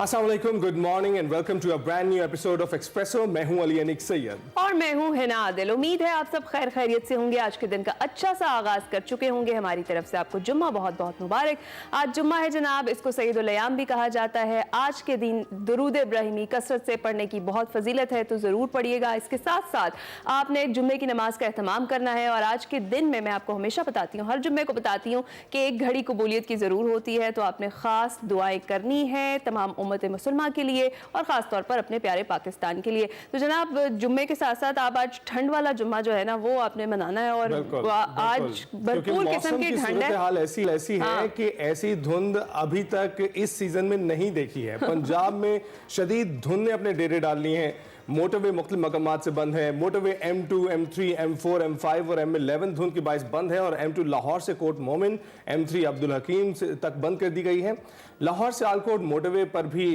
अस्सलाम वालेकुम, good morning and welcome to a brand new episode of expresso. मैं हूं अली अनिक सैयद और मैं हूं हिना आदिल। उम्मीद है आप सब खैर खैरियत से होंगे। आज के दिन का अच्छा सा आगाज कर चुके होंगे। हमारी तरफ से आपको जुम्मा बहुत बहुत मुबारक। आज जुम्मा है जनाब, इसको सईदुल अयाम भी कहा जाता है। आज के दिन दुरूद इब्राहिमी कसरत से पढ़ने की बहुत फजीलत है, तो ज़रूर पढ़िएगा। इसके साथ साथ आपने एक जुम्मे की नमाज का एहतमाम करना है। और आज के दिन में मैं आपको हमेशा बताती हूँ, हर जुम्मे को बताती हूँ कि एक घड़ी कबूलियत की ज़रूर होती है, तो आपने ख़ास दुआएं करनी है तमाम उम्मत मुसलमान के लिए और ख़ास तौर पर अपने प्यारे पाकिस्तान के लिए। तो जनाब, जुम्मे के साथ साथ आप आज ठंड वाला जुम्मा जो है ना, वो आपने मनाना है। और आज भरपूर किस्म की ठंड है। हाल ऐसी है कि ऐसी धुंध अभी तक इस सीजन में नहीं देखी है। पंजाब में शदीद धुंध ने अपने डेरे डाल लिए हैं। मोटरवे मुख्तलिफ मकामात से बंद है। Motorway M2, M3, M4, M5 और M11 धुंध की बाइस बंद है। और M2 लाहौर से कोट मोमिन, M3 अब्दुल हकीम तक बंद कर दी गई है। लाहौर से आलकोट मोटरवे पर भी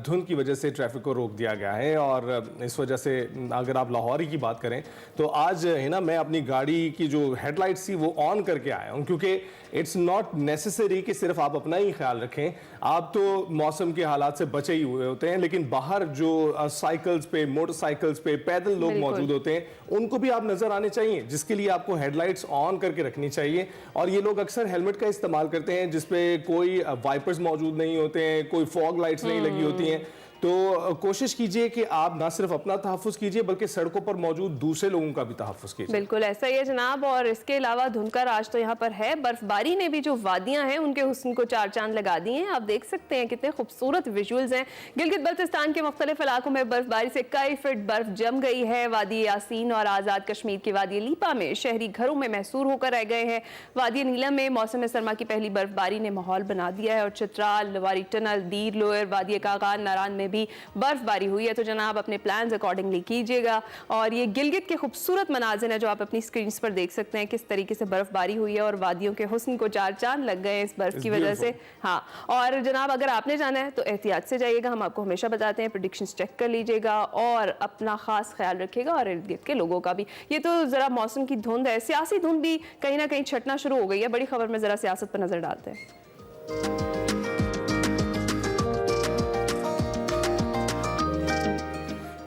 धुंध की वजह से ट्रैफिक को रोक दिया गया है। और इस वजह से अगर आप लाहौर की बात करें तो आज है ना, मैं अपनी गाड़ी की जो हेडलाइट्स थी वो ऑन करके आया हूँ, क्योंकि इट्स नॉट नेसेसरी कि सिर्फ आप अपना ही ख्याल रखें। आप तो मौसम के हालात से बचे ही हुए होते हैं, लेकिन बाहर जो साइकिल्स पे, मोटरसाइकिल्स पे पैदल लोग मौजूद होते हैं, उनको भी आप नजर आने चाहिए, जिसके लिए आपको हेडलाइट्स ऑन करके रखनी चाहिए। और ये लोग अक्सर हेलमेट का इस्तेमाल करते हैं जिसपे कोई वाइपर्स मौजूद नहीं होते हैं, कोई फॉग लाइट्स नहीं लगी होती हैं। तो कोशिश कीजिए कि आप ना सिर्फ अपना तहफ़्फ़ुज़ कीजिए बल्कि सड़कों पर मौजूद दूसरे लोगों का भी तहफ़्फ़ुज़ कीजिए। बिल्कुल ऐसा ही है जनाब। और इसके अलावा धुंध का राज तो यहाँ पर है। बर्फबारी ने भी जो वादियाँ हैं उनके हुस्न को चार चांद लगा दिए हैं। आप देख सकते हैं कितने खूबसूरत विजुअल्स हैं। गिलगित बल्तिस्तान के मुख्तलिफ इलाकों में बर्फबारी से कई फीट बर्फ जम गई है। वादी यासीन और आज़ाद कश्मीर की वादी लीपा में शहरी घरों में महसूर होकर रह गए हैं। वादी नीलम में मौसम सरमा की पहली बर्फबारी ने माहौल बना दिया है। और चित्राल, लवारी टनल, दीर लोयर, वादी कागान, नारान में भी बर्फबारी हुई है। तो जनाब अपने प्लान्स अकॉर्डिंगली कीजिएगा। और ये गिलगित के खूबसूरत मनाजिर हैं जो आप अपनी स्क्रीन पर देख सकते हैं, किस तरीके से बर्फबारी हुई है और वादियों के हुस्न को चार चांद लग गए इस बर्फ की वजह से। हाँ, और जनाब अगर आपने जाना है तो एहतियात से जाइएगा। हम आपको हमेशा बताते हैं, प्रेडिक्शंस चेक कर लीजिएगा और अपना खास ख्याल रखिएगा और इर्द गिर्द के लोगों का भी। ये तो जरा मौसम की धुंध है, सियासी धुंध भी कहीं ना कहीं छटना शुरू हो गई है। बड़ी खबर में जरा सियासत पर नजर डालते हैं।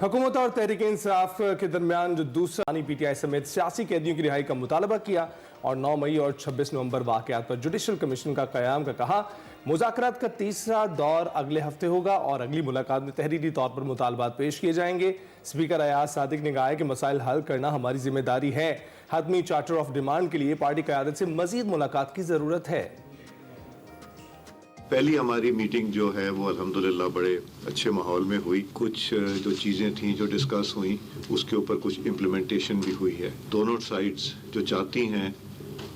हुकूमत और तहरीक-ए-इंसाफ के दरमियान जो दूसरा PTI समेत सियासी कैदियों की रिहाई का मुतालबा किया और 9 मई और 26 नवंबर वाक़यात पर जुडिशल कमीशन का क़याम का कहा। मुज़ाकरात का तीसरा दौर अगले हफ्ते होगा और अगली मुलाकात में तहरीरी तौर पर मुतालबात पेश किए जाएंगे। स्पीकर अयाज सादिक ने कहा है कि मसाइल हल करना हमारी जिम्मेदारी है। हतमी चार्टर ऑफ डिमांड के लिए पार्टी क़यादत से मज़ीद मुलाकात की ज़रूरत है। पहली हमारी मीटिंग जो है वो अल्हम्दुलिल्लाह बड़े अच्छे माहौल में हुई। कुछ जो चीज़ें थी जो डिस्कस हुई उसके ऊपर कुछ इम्प्लीमेंटेशन भी हुई है। दोनों साइड्स जो चाहती हैं,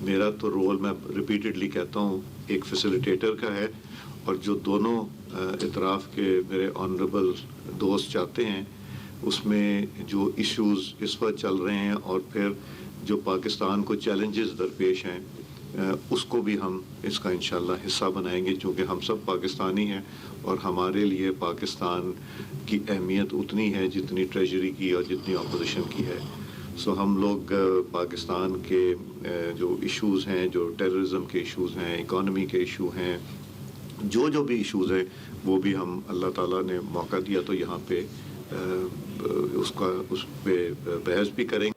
मेरा तो रोल मैं रिपीटेडली कहता हूँ एक फैसिलिटेटर का है, और जो दोनों इतराफ़ के मेरे ऑनरेबल दोस्त चाहते हैं उसमें जो इश्यूज़ इस वक्त चल रहे हैं और फिर जो पाकिस्तान को चैलेंजेस दरपेश हैं उसको भी हम इसका इंशाल्लाह हिस्सा बनाएंगे, क्योंकि हम सब पाकिस्तानी हैं और हमारे लिए पाकिस्तान की अहमियत उतनी है जितनी ट्रेजरी की और जितनी अपोजिशन की है। सो हम लोग पाकिस्तान के जो इश्यूज़ हैं, जो टेररिज्म के इश्यूज़ हैं, इकॉनमी के इशू हैं, जो भी इश्यूज़ हैं वो भी हम अल्लाह ताला ने मौका दिया तो यहाँ पे उस पर बहस भी करेंगे।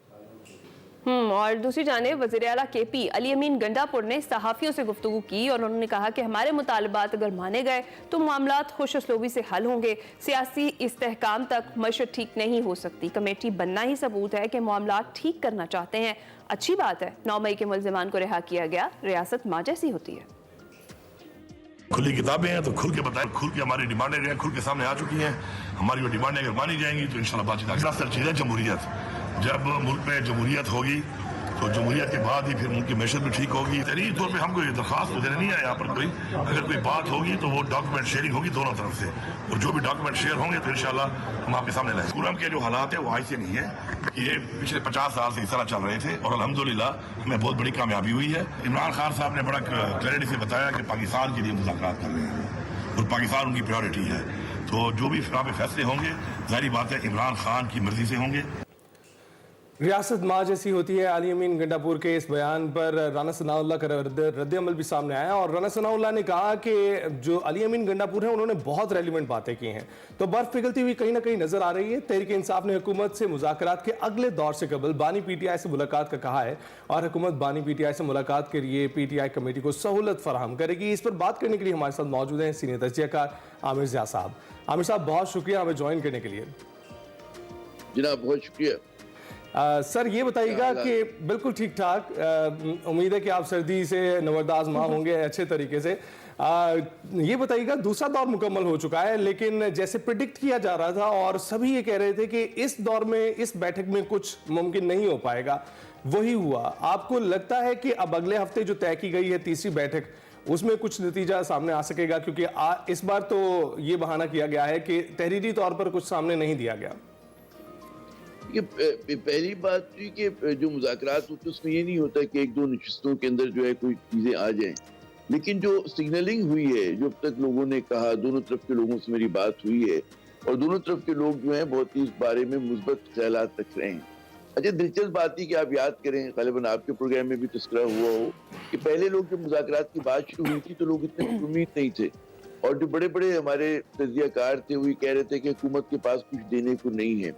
और दूसरी जानिब वज़ीर आला KP अली अमीन गंडापुर ने सहाफ़ियों से गुफ्तगू की और उन्होंने कहा कि हमारे मुतालबात अगर माने गए तो मामलात खुश उसलूबी से हल होंगे। सियासी इस्तेहकाम तक मशत ठीक नहीं हो सकती। कमेटी बनना ही सबूत है कि मामलात ठीक करना चाहते हैं। अच्छी बात है, 9 मई के मुल्ज़िमान को रिहा किया गया। रियासत माँ जैसी होती है। खुली किताबें हैं तो खुल के बताएं, खुल के हमारी डिमांडें खुल के सामने आ चुकी हैं। हमारी वो डिमांडें अगर मानी जाएंगी तो इंशाल्लाह बातचीत चीज़ है जमहूरियत। जब मुल्क में जमहूरियत होगी तो जमहूरियत के बाद ही फिर मुल्क की मैशत भी ठीक होगी। तहरीरी तौर पे हमको ये दरख्वास्त तो देना नहीं है यहाँ पर कोई, अगर कोई बात होगी तो वो डॉक्यूमेंट शेयरिंग होगी दोनों तरफ से, और जो भी डॉक्यूमेंट शेयर होंगे तो इंशाल्लाह हम आपके सामने लाएंगे। पूरम के जो हालात है वो ऐसे नहीं है, ये पिछले 50 साल से इस तरह चल रहे थे और अल्हम्दुलिल्लाह हमें बहुत बड़ी कामयाबी हुई है। इमरान खान साहब ने बड़ा क्लैरिटी से बताया कि पाकिस्तान के लिए मुज़ाकरात कर रहे हैं और पाकिस्तान उनकी प्रायोरिटी है। तो जो भी फैसले होंगे जाहिर बात है इमरान खान की मर्जी से होंगे। रियासत माँ जैसी होती है, अली अमीन गंडापुर के इस बयान पर राना सनाउल्लाह का रद्द अमल भी सामने आया और राना सनाउल्लाह ने कहा कि जो अली अमीन गंडापुर है उन्होंने बहुत रेलिवेंट बातें की हैं। तो बर्फ पिघलती हुई कहीं ना कहीं नजर आ रही है। तहरीक इंसाफ ने हुकूमत से मुज़ाकरात के अगले दौर से कबल बानी पीटीआई से मुलाकात का कहा है और हुकूमत बानी पीटीआई से मुलाकात के लिए पीटीआई कमेटी को सहूलत फराहम करेगी। इस पर बात करने के लिए हमारे साथ मौजूद हैं सीनियर तजज़ियाकार आमिर ज़िया साहब। आमिर साहब, बहुत शुक्रिया हमें ज्वाइन करने के लिए। जनाब बहुत शुक्रिया। सर, ये बताइएगा कि बिल्कुल ठीक ठाक, उम्मीद है कि आप सर्दी से नवरदाज माँ होंगे अच्छे तरीके से। ये बताइएगा, दूसरा दौर मुकम्मल हो चुका है, लेकिन जैसे प्रिडिक्ट किया जा रहा था और सभी ये कह रहे थे कि इस दौर में, इस बैठक में कुछ मुमकिन नहीं हो पाएगा, वही हुआ। आपको लगता है कि अब अगले हफ्ते जो तय की गई है तीसरी बैठक, उसमें कुछ नतीजा सामने आ सकेगा? क्योंकि इस बार तो ये बहाना किया गया है कि तहरीरी तौर पर कुछ सामने नहीं दिया गया। ये पहली बात थी कि जो मुज़ाकरात होते हैं उसमें ये नहीं होता कि एक दो नशिस्तों के अंदर जो है कोई चीज़ें आ जाएं, लेकिन जो सिग्नलिंग हुई है, जो अब तक लोगों ने कहा, दोनों तरफ के लोगों से मेरी बात हुई है और दोनों तरफ के लोग जो हैं बहुत ही इस बारे में मुस्बत ख्यालात रख रहे हैं। अच्छा, दिलचस्प बात ही कि आप याद करें, गालिबन आपके प्रोग्राम में भी तस्करा हुआ हो कि पहले लोग जब मुज़ाकरात की बात शुरू हुई थी तो लोग इतने उम्मीद नहीं थे और जो बड़े बड़े हमारे तजियाकार थे वो कह रहे थे कि हुकूमत के पास कुछ देने को नहीं है।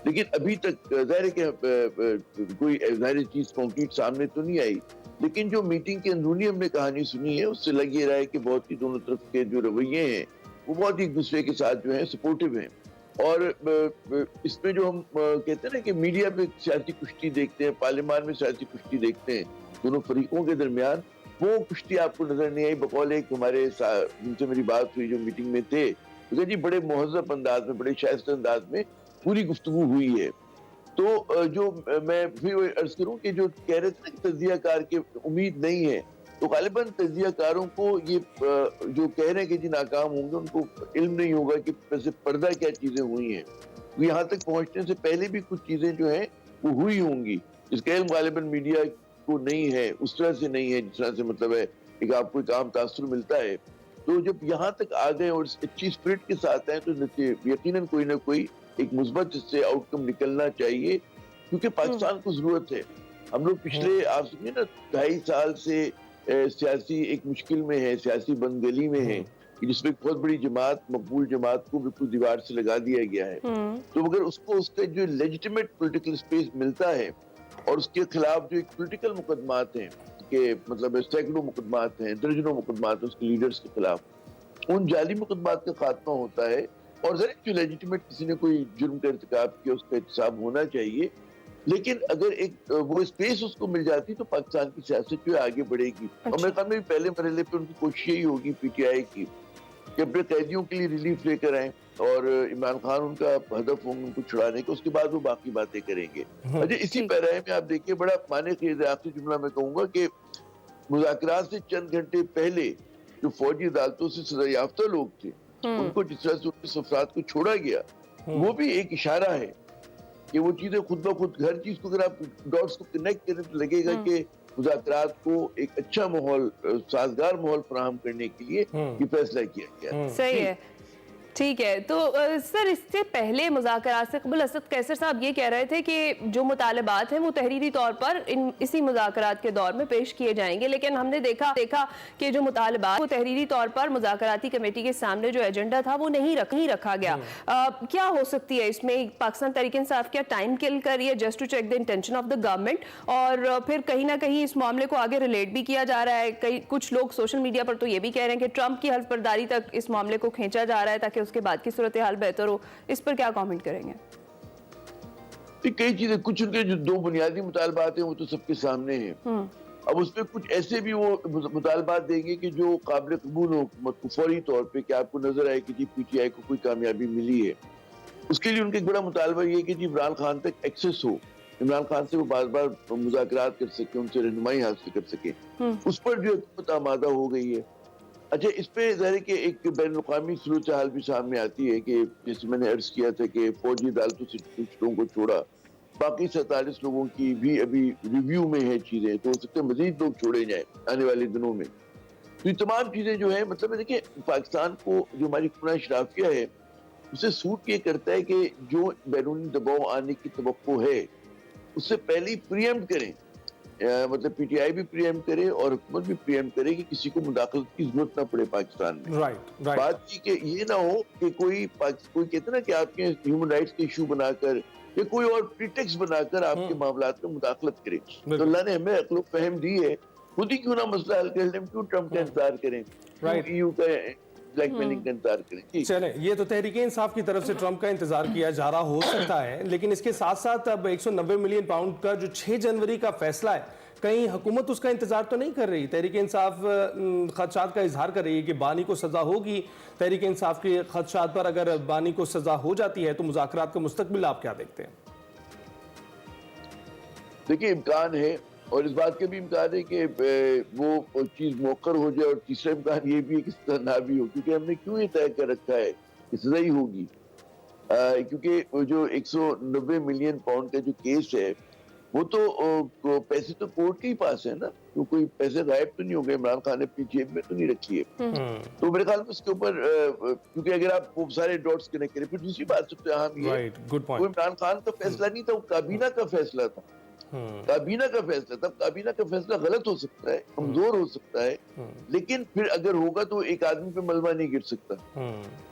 लेकिन अभी तक ज़ाहिर है कि कोई ज़ाहिर चीज़ कॉन्क्रीट सामने तो नहीं आई, लेकिन जो मीटिंग के अंदरूनी हमने कहानी सुनी है उससे लग ये रहा है कि बहुत ही दोनों तरफ के जो रवैये हैं वो बहुत ही एक दूसरे के साथ जो है सपोर्टिव हैं। और इसमें जो हम कहते हैं ना कि मीडिया पे सियासी कुश्ती देखते हैं, पार्लियामान में सियासी कुश्ती देखते हैं दोनों फरीकों के दरमियान, वो कुश्ती आपको नजर नहीं आई। बकौल एक हमारे जिनसे मेरी बात हुई जो मीटिंग में थे, तो जी बड़े मुहज़्ज़ब अंदाज में, बड़े शाइस्ता अंदाज में पूरी गुफ्तगू हुई है। तो जो मैं फिर अर्ज करूं कि जो कह रहे थे ना तजियाकार की उम्मीद नहीं है, तो गालिबन तजियाकारों को ये जो कह रहे हैं कि जी नाकाम होंगे, उनको इल्म नहीं होगा कि वैसे पर्दा क्या चीजें हुई हैं। तो यहाँ तक पहुंचने से पहले भी कुछ चीजें जो हैं वो हुई होंगी, इसका इल्म गालिबन मीडिया को नहीं है, उस तरह से नहीं है जिस तरह से मतलब है एक आपको एक आम तासुर मिलता है। तो जब यहाँ तक आ गए और अच्छी स्पिरिट के साथ आए तो यकीनन कोई ना कोई एक मुस्बत इससे आउटकम निकलना चाहिए, क्योंकि पाकिस्तान को जरूरत है। हम लोग पिछले आप समझिए ना 2.5 साल से सियासी एक मुश्किल में है, सियासी बंदगली में है, जिसमें बहुत बड़ी जमात, मकबूल जमात को बिल्कुल दीवार से लगा दिया गया है। तो अगर उसको उसका जो लेजिटिमेट पॉलिटिकल स्पेस मिलता है और उसके खिलाफ जो एक पॉलिटिकल मुकदमात हैं कि मतलब सैकड़ों मुकदमात हैं, दर्जनों मुकदमात उसके लीडर्स के खिलाफ, उन जाली मुकदमात का खात्मा होता है और जरा जो लेजिटिमेट किसी ने कोई जुर्म का इर्तिकाब किया उसका एहतसाब होना चाहिए। लेकिन अगर एक वो स्पेस उसको मिल जाती तो पाकिस्तान की सियासत जो है आगे बढ़ेगी। और मेरे ख्याल में पहले मरहले पे उनकी कोशिश यही होगी पीटीआई की कि अपने कैदियों के लिए रिलीफ लेकर आए और इमरान खान उनका हदफ होंगे उनको छुड़ाने का, उसके बाद वो बाकी बातें करेंगे। अच्छा, इसी पैराए में आप देखिए बड़ा माने खेद है, आखिरी जुमला मैं कहूंगा कि मुज़ाकरात से चंद घंटे पहले जो फौजी अदालतों से सजा याफ्ता लोग थे उनको जिस तरह से उनके अफराद को छोड़ा गया, वो भी एक इशारा है कि वो चीजें खुद ब खुद, हर चीज को अगर आप डॉट्स को कनेक्ट करें तो लगेगा कि मुज़ाकरात को एक अच्छा माहौल, साजगार माहौल फराहम करने के लिए ये फैसला किया गया। सही है, ठीक है। तो सर, इससे पहले मुज़ाकरात से कबल असद कैसर साहब ये कह रहे थे कि जो मुतालबात हैं वो तहरीरी तौर पर इसी मुज़ाकरात के दौर में पेश किए जाएंगे, लेकिन हमने देखा कि जो मुतालबात वो तहरीरी तौर पर मुज़ाकराती कमेटी के सामने जो एजेंडा था वो नहीं रखा गया। क्या हो सकती है इसमें? पाकिस्तान तहरीक इंसाफ क्या टाइम किल कर रही है just to check the intention of the government? और फिर कहीं ना कहीं इस मामले को आगे रिलेट भी किया जा रहा है। कुछ लोग सोशल मीडिया पर तो ये भी कह रहे हैं कि ट्रंप की हल्फबर्दारी तक इस मामले को खींचा जा रहा है ताकि उसके बाद की सूरत हाल बेहतर हो। इस पर क्या कमेंट करेंगे? कई चीजें, कुछ उनके जो दो बुनियादी मुतालबात हैं वो तो सबके सामने हैं। अब उसमें कुछ ऐसे भी वो मुतालबात देंगे कि जो काबिल कबूल हो फौरी तौर पे, कि आपको नजर आए कि जी पीटीआई को कोई कामयाबी मिली है। उसके लिए उनका एक बड़ा मुतालबा ये कि जी इमरान खान तक एक्सेस हो, इमरान खान से वो बार बार मुज़ाकरात कर सके, उनसे रहनुमाई हासिल कर सके। उस पर जो हुकूमत आमादा हो गई है। अच्छा, इस पे ज़ाहिर है कि एक बैनुल-अक़वामी सूरत हाल भी सामने आती है कि जैसे मैंने अर्ज किया था कि फौजी अदालतों से कुछ लोगों को छोड़ा, बाकी 47 लोगों की भी अभी रिव्यू में है चीजें, तो हो सकता है मजीद लोग छोड़े जाए आने वाले दिनों में। तो ये तमाम चीजें जो है, मतलब देखिए पाकिस्तान को जो हमारी हुक्मरान शराफिया है उसे सूट ये करता है कि जो बैरूनी दबाव आने की तवक्को है उससे पहले ही प्रीएम्प्ट करें, मतलब पीटीआई भी प्रीएम्प्ट करे और हुकूमत भी प्रीएम्प्ट करे कि किसी को मुदाखलत की जरूरत ना पड़े पाकिस्तान में। राइट। बात की कि ये ना हो कि कोई कहते ना कि आपके ह्यूमन राइट्स के इशू बनाकर या कोई और प्रीटेक्स्ट बनाकर आपके मामलात में मुदाखलत करे। तो अल्लाह ने हमें अक्ल फहम दी है, खुद ही क्यों ना मसला हल कर लें, क्यों ट्रम्प का इंतजार करें, Right. क्यों EU का ब्लैकमेलिंग का इंतजार करें। जी। चले, ये तो तहरीके इंसाफ की तरफ से ट्रंप का इंतजार किया जा रहा हो सकता है, लेकिन इसके साथ साथ अब 190 मिलियन पाउंड का जो 6 जनवरी का फैसला है, कहीं हुकूमत उसका इंतजार तो नहीं कर रही? तहरीके इंसाफ खदशात का इजहार कर रही है कि बानी को सजा होगी। तहरीके इंसाफ के खदशात पर अगर बानी को सजा हो जाती है तो मुज़ाकरात का मुस्तकबिल आप क्या देखते हैं? देखिए, इम्कान है और इस बात का भी इम्कान है कि वो चीज मौखर हो जाए, और तीसरा इम्कान ये भी है कि सजा ना भी हो, क्योंकि हमने क्यों ये तय कर रखा है कि सजा ही होगी। क्योंकि वो जो 190 मिलियन पाउंड का जो केस है वो तो पैसे तो कोर्ट के ही पास है ना, तो कोई पैसे गायब तो नहीं हो गए, इमरान खान ने अपनी जेब में तो नहीं रखी है। तो मेरे ख्याल में उसके ऊपर क्योंकि अगर आप वो सारे डॉट्स कनेक्ट करें, फिर दूसरी बात सबसे अहम ये राइट, गुड वो पॉइंट। इमरान खान का फैसला नहीं था, वो काबीना का फैसला था। काबीना का फैसला, तब काबीना का फैसला गलत हो सकता है, कमजोर हो सकता है, लेकिन फिर अगर होगा तो एक आदमी पे मलबा नहीं गिर सकता।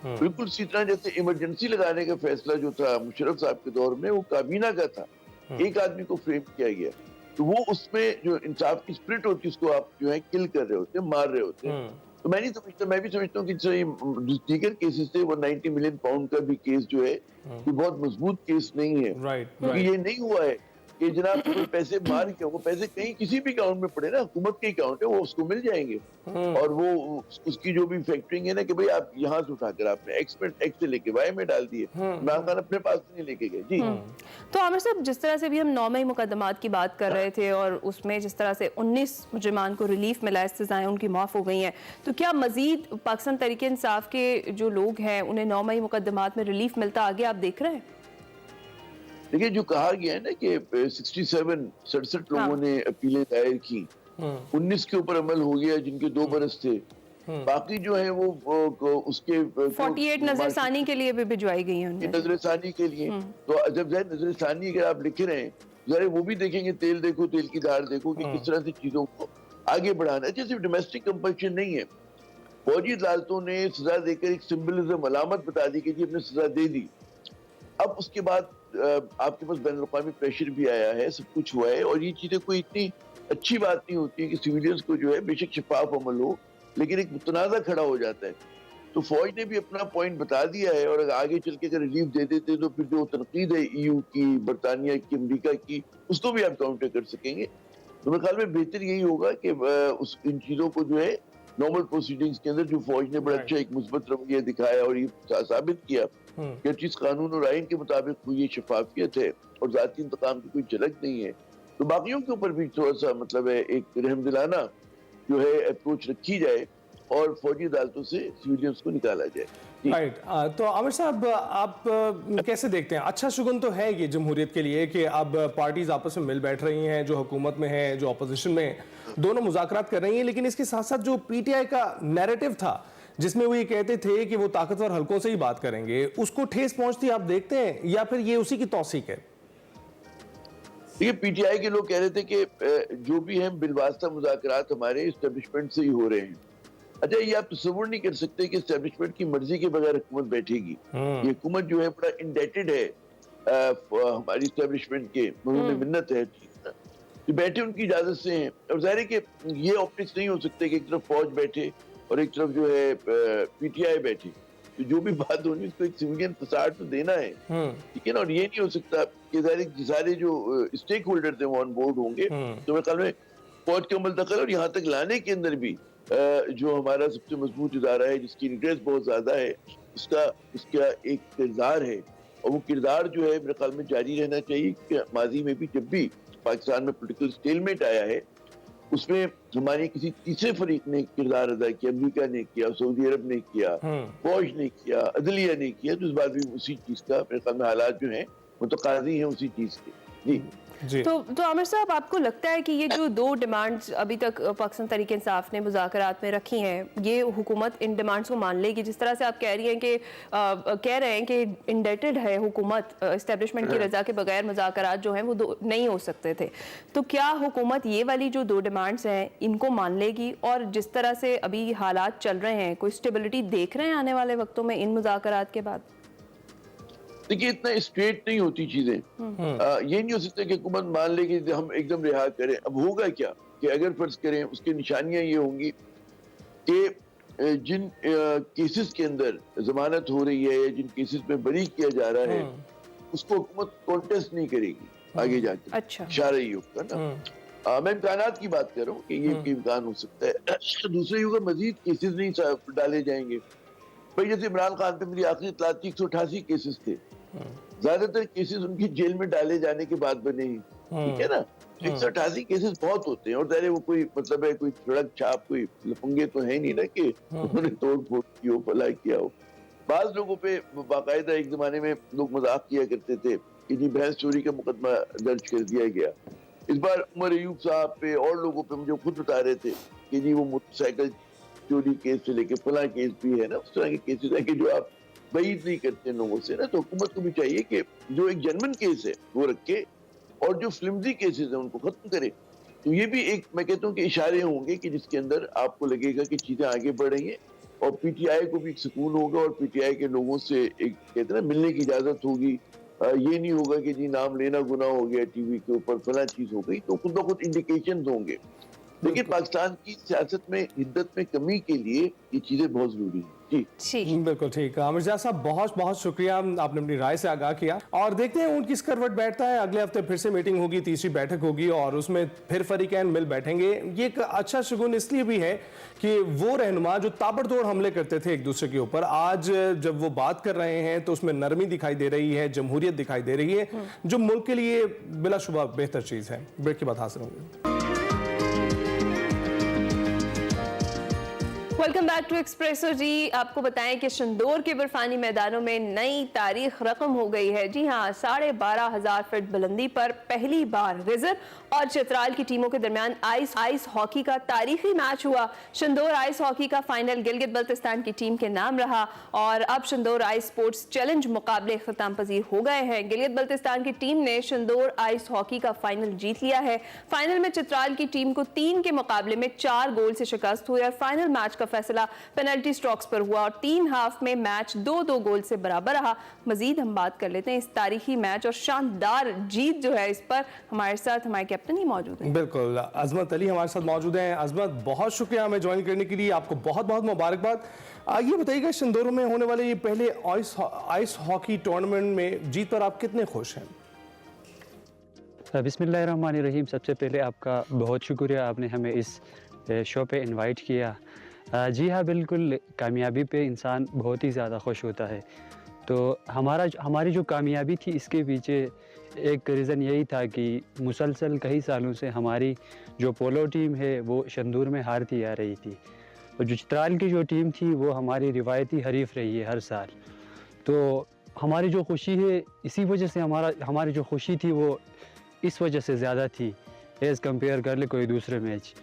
बिल्कुल इसी तरह जैसे इमरजेंसी लगाने का फैसला जो था मुशर्रफ साहब के दौर में, वो काबीना का था, एक आदमी को फ्रेम किया गया। तो वो उसमें जो इंसाफ की स्पिरिट होती है उसको आप जो है किल कर रहे होते, मार रहे होते। तो मैं नहीं समझता, मैं भी समझता हूँ कि दीगर केसेस थे, 190 मिलियन पाउंड का भी केस जो है ये बहुत मजबूत केस नहीं है, क्योंकि ये नहीं हुआ है कि जनाब कोई पैसे मार के, वो पैसे कहीं किसी भी अकाउंट में पड़े ना, हुकूमत के अकाउंट है, वो उसको मिल जाएंगे। और वो उसकी जो भी फैक्टरिंग है ना कि भाई आप यहाँ से उठाकर आपने एक्स से लेके वाई में डाल दिए, इमरान खान अपने पास नहीं लेके गए। जी। तो आमिर साहब, जिस तरह से भी हम 9 मई मुकदमात की बात कर रहे थे और उसमें जिस तरह से 19 मुजरिमान को रिलीफ मिला, सजाएं उनकी माफ़ हो गई हैं, तो क्या मजीद पाकिस्तान तहरीक इंसाफ के जो लोग हैं उन्हें 9 मई मुकदमात में रिलीफ मिलता आगे आप देख रहे हैं? देखिए, जो कहा गया है ना कि 67 लोगों ने अपीलें दायर की, 19 के ऊपर अमल हो गया जिनके 2 बरस थे, बाकी जो है वो उसके 48 नजरसानी के लिए भी भिजवाई गई हैं उन्हें। नजरसानी के लिए। तो जब नजरसानी अगर आप लिख रहे हैं, जरा वो भी देखेंगे, तेल देखो, तेल की धार देखो कि किस तरह से चीजों को आगे बढ़ाना है। सिर्फ डोमेस्टिक कंपल्शन नहीं है, फौजी अदालतों ने सजा देकर एक सिंबलिज्म, अलामत बता दी कि जी हमने सजा दे दी। अब उसके बाद आपके पास बैनुल अक़वामी प्रेशर भी आया है, सब कुछ हुआ है, और ये चीजें कोई इतनी अच्छी बात नहीं होती है कि सिविलियंस को जो है बेशक शफाफ अमल हो, लेकिन एक मुतनाज़ा खड़ा हो जाता है। तो फौज ने भी अपना पॉइंट बता दिया है, और आगे चल के अगर रिलीफ दे देते तो फिर जो तनकीद है EU की, बरतानिया की, अमरीका की, उसको भी आप काउंटर कर सकेंगे। तो मेरे ख्याल में बेहतर यही होगा कि इन चीजों को जो है नॉर्मल प्रोसीडिंग्स के अंदर, जो फौज ने बड़ा अच्छा एक मुस्बत रवैया दिखाया और ये साबित किया कि चीज कानून और आइन के मुताबिक हुई शफाफियत है और जाती इंतकाम की कोई झलक नहीं है, तो बाकियों के ऊपर भी थोड़ा सा मतलब है एक रहमदिलाना जो है अप्रोच रखी जाए और फौजी अदालतों से सिविलियंस को निकाला जाए। राइट। तो आमिर साहब, आप कैसे देखते हैं? अच्छा शुगुन तो है ये जमहूरियत के लिए कि अब पार्टीज आपस में मिल बैठ रही हैं, जो हुकूमत में है, जो अपोजिशन में है, दोनों मुज़ाकरात कर रही हैं, लेकिन इसके साथ साथ जो PTI का नैरेटिव था जिसमें वो ये कहते थे कि वो ताकतवर हलकों से ही बात करेंगे, उसको ठेस पहुंचती आप देखते हैं, या फिर ये उसी की तौसीक है? देखिए, PTI के लोग कह रहे थे कि जो भी हैं बिलवास्ता मुज़ाकरात हमारे इस्टेब्लिशमेंट से ही हो रहे हैं। अच्छा, ये आप तस्वुर नहीं कर सकते कि इस्टेब्लिशमेंट की मर्जी के बगैर हुकूमत बैठेगी। ये हुकूमत जो है बड़ा इंडेटेड है हमारी इस्टेब्लिशमेंट के, उन्होंने मिन्नत है, तो बैठे उनकी इजाजत से हैं। और जाहिर है कि ये ऑप्टिक्स नहीं हो सकते कि एक तरफ फौज बैठे और एक तरफ जो है PTI बैठे, तो जो भी बात होनी उसको एक सिविलियन फसाड तो देना है, ठीक है ना। और ये नहीं हो सकता कि सारे जो स्टेक होल्डर थे वो ऑन बोर्ड होंगे। तो मेरे ख्याल में फौज के अमल दखल और यहाँ तक लाने के अंदर भी जो हमारा सबसे मजबूत इदारा है जिसकी इंटरेस्ट बहुत ज्यादा है, उसका एक किरदार है, और वो किरदार जो है मेरे ख्याल में जारी रहना चाहिए। कि माजी में भी जब भी पाकिस्तान में पोलिटिकल स्टेलमेट आया है, उसमें हमारे किसी तीसरे फरीक ने किरदार अदा किया, अमेरिका ने किया, सऊदी अरब ने किया, फौज ने किया, अदलिया ने किया, तो इस बात भी उसी चीज का मेरे ख्याल में हालात जो हैं मुतकाजी हैं उसी चीज के। जी। जी। तो आमिर साहब, आपको लगता है कि ये जो दो डिमांड्स अभी तक पाकिस्तान तहरीक इंसाफ ने मुज़ाकरात में रखी हैं, ये हुकूमत इन डिमांड्स को मान लेगी? जिस तरह से आप कह रही हैं कि कह रहे हैं कि इंडेटेड है हुकूमत, एस्टेब्लिशमेंट की रजा के बगैर मुज़ाकरात जो हैं वो नहीं हो सकते थे, तो क्या हुकूमत ये वाली जो दो डिमांड्स हैं इनको मान लेगी? और जिस तरह से अभी हालात चल रहे हैं, कोई स्टेबिलिटी देख रहे हैं आने वाले वक्तों में इन मुज़ाकरात के बाद? देखिए, इतना स्ट्रेट नहीं होती चीजें। ये नहीं हो सकता कि हुकूमत मान ले कि हम एकदम रिहा करें। अब होगा क्या कि अगर फर्ज करें, उसकी निशानियां ये होंगी कि जिन केसेस के अंदर जमानत हो रही है या जिन केसेस में बरी किया जा रहा है, उसको हुकूमत कॉन्टेस्ट नहीं करेगी आगे जाके। अच्छा, इशारा ये होगा ना। मैं इम्कानात की बात कर रहा हूँ कि ये इम्कान हो सकता है। दूसरे युग मजीद केसेस नहीं डाले जाएंगे भाई। जैसे इमरान खान पे मेरी आखिरी इत्तला थी, 188 केसेस थे। ज्यादातर केसेस उनकी जेल में डाले जाने के बाद बने ही, ठीक है ना। 188 केसेस बहुत होते हैं, और जाने वो कोई मतलब है, कोई सड़क छाप, कोई लफंगे तो है नहीं ना कि उन्होंने तोड़ फोड़ की हो, भला किया हो। बाज लोगों पे बाकायदा एक जमाने में लोग मजाक किया करते थे कि जी भैंस चोरी का मुकदमा दर्ज कर दिया गया। इस बार उमर अयूब साहब पे और लोगों पे मुझे खुद बता रहे थे कि जी वो मोटरसाइकिल चोरी केस से लेके फला केस भी है ना, उस तरह के केसेस है कि जो आप बईद नहीं करते लोगों से ना। तो हुकूमत को भी चाहिए कि जो एक जेन्युइन केस है वो रखे, और जो फ्लिमजी केसेस हैं उनको खत्म करे। तो ये भी एक, मैं कहता हूँ कि इशारे होंगे कि जिसके अंदर आपको लगेगा कि चीजें आगे बढ़ रही हैं, और पीटीआई को भी सुकून होगा, और पीटीआई के लोगों से एक कहते हैं ना मिलने की इजाजत होगी। ये नहीं होगा कि जी नाम लेना गुनाह हो गया टीवी के ऊपर, फला चीज हो गई। तो खुद ब खुद इंडिकेशन होंगे। लेकिन पाकिस्तान की सियासत में हिद्दत में कमी के लिए ये चीजें बहुत जरूरी हैं। जी बिल्कुल ठीक। मिर्जा साहब, बहुत बहुत शुक्रिया, आपने अपनी राय से आगाह किया, और देखते हैं उनकी किस करवट बैठता है। अगले हफ्ते फिर से मीटिंग होगी, तीसरी बैठक होगी, और उसमें फिर फरीकैन मिल बैठेंगे। ये एक अच्छा शगुन इसलिए भी है कि वो रहनुमा जो ताबड़तोड़ हमले करते थे एक दूसरे के ऊपर, आज जब वो बात कर रहे हैं तो उसमें नरमी दिखाई दे रही है, जमहूरियत दिखाई दे रही है, जो मुल्क के लिए बिलाशुबा बेहतर चीज है। ब्रेक के बाद हासिल होंगे। Welcome back to Expresso. जी, आपको बताएं कि शंदोर के बर्फानी मैदानों में नई तारीख रकम हो गई है। जी हाँ, 12,500 फीट बुलंदी पर पहली बार रिजर्व और चित्राल की टीमों के दरमियान आइस हॉकी का तारीखी मैच हुआ। शंदोर आइस हॉकी का फाइनल गिलगित बल्तिस्तान की टीम के नाम रहा, और अब शंदोर आइस स्पोर्ट्स चैलेंज मुकाबले इख्तिताम पजीर हो गए हैं। गिलगित बल्तिस्तान की टीम ने शंदोर आइस हॉकी का फाइनल जीत लिया है। फाइनल में चित्राल की टीम को 3 के मुकाबले में 4 गोल से शिकस्त हुई, और फाइनल मैच का फैसला पेनल्टी स्ट्रोक्स पर हुआ, और 3 हाफ में मैच 2-2 गोल से बराबर रहा। मजीद हम बात कर लेते हैं इस तारीखी मैच और शानदार जीत जो है इस पर। हमारे साथ हमारे कैप्टन ही मौजूद हैं। बिल्कुल, अजमत अली हमारे साथ मौजूद हैं। अजमत, बहुत शुक्रिया हमें ज्वाइन करने के लिए, आपको बहुत बहुत मुबारकबाद। ये बताइएगा, शंदोर में होने वाले ये पहले आइस हॉकी टूर्नामेंट में जीत पर आप कितने खुश हैं? बिस्मिल्लाहिर्रहमानिर्रहीम। सबसे पहले आपका बहुत शुक्रिया, आपने हमें इस शो पे इनवाइट किया। जी हाँ, बिल्कुल, कामयाबी पे इंसान बहुत ही ज़्यादा खुश होता है। तो हमारी जो कामयाबी थी, इसके पीछे एक रीज़न यही था कि मुसलसल कई सालों से हमारी जो पोलो टीम है वो शंदूर में हारती आ रही थी, और जो चित्राल की जो टीम थी वो हमारी रिवायती हरीफ रही है हर साल। तो हमारी जो खुशी है, इसी वजह से हमारी जो खुशी थी वो इस वजह से ज़्यादा थी एज़ कम्पेयर कर ले कोई दूसरे मैच।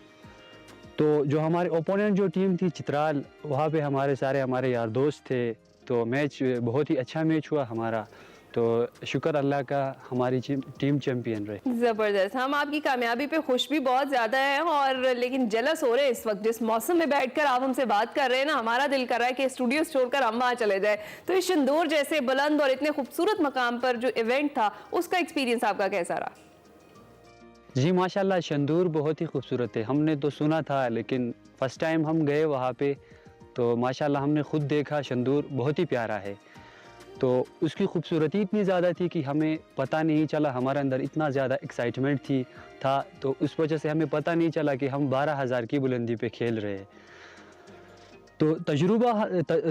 तो जो हमारे ओपोनेंट जो टीम थी चित्राल, वहाँ पे हमारे यार दोस्त थे, तो मैच बहुत ही अच्छा मैच हुआ हमारा। तो शुक्र अल्लाह का, हमारी टीम चैंपियन रही। ज़बरदस्त। हम आपकी कामयाबी पे खुश भी बहुत ज़्यादा है, और लेकिन जलस हो रहे हैं इस वक्त। जिस मौसम में बैठकर आप हमसे बात कर रहे हैं ना, हमारा दिल कर रहा है कि स्टूडियो छोड़कर हम वहाँ चले जाए। तो इस शंदूर जैसे बुलंद और इतने खूबसूरत मकाम पर जो इवेंट था, उसका एक्सपीरियंस आपका कैसा रहा? जी माशाल्लाह, शंदूर बहुत ही खूबसूरत है। हमने तो सुना था, लेकिन फ़र्स्ट टाइम हम गए वहाँ पे, तो माशाल्लाह हमने ख़ुद देखा शंदूर बहुत ही प्यारा है। तो उसकी खूबसूरती इतनी ज़्यादा थी कि हमें पता नहीं चला, हमारे अंदर इतना ज़्यादा एक्साइटमेंट था, तो उस वजह से हमें पता नहीं चला कि हम 12,000 की बुलंदी पे खेल रहे हैं। तो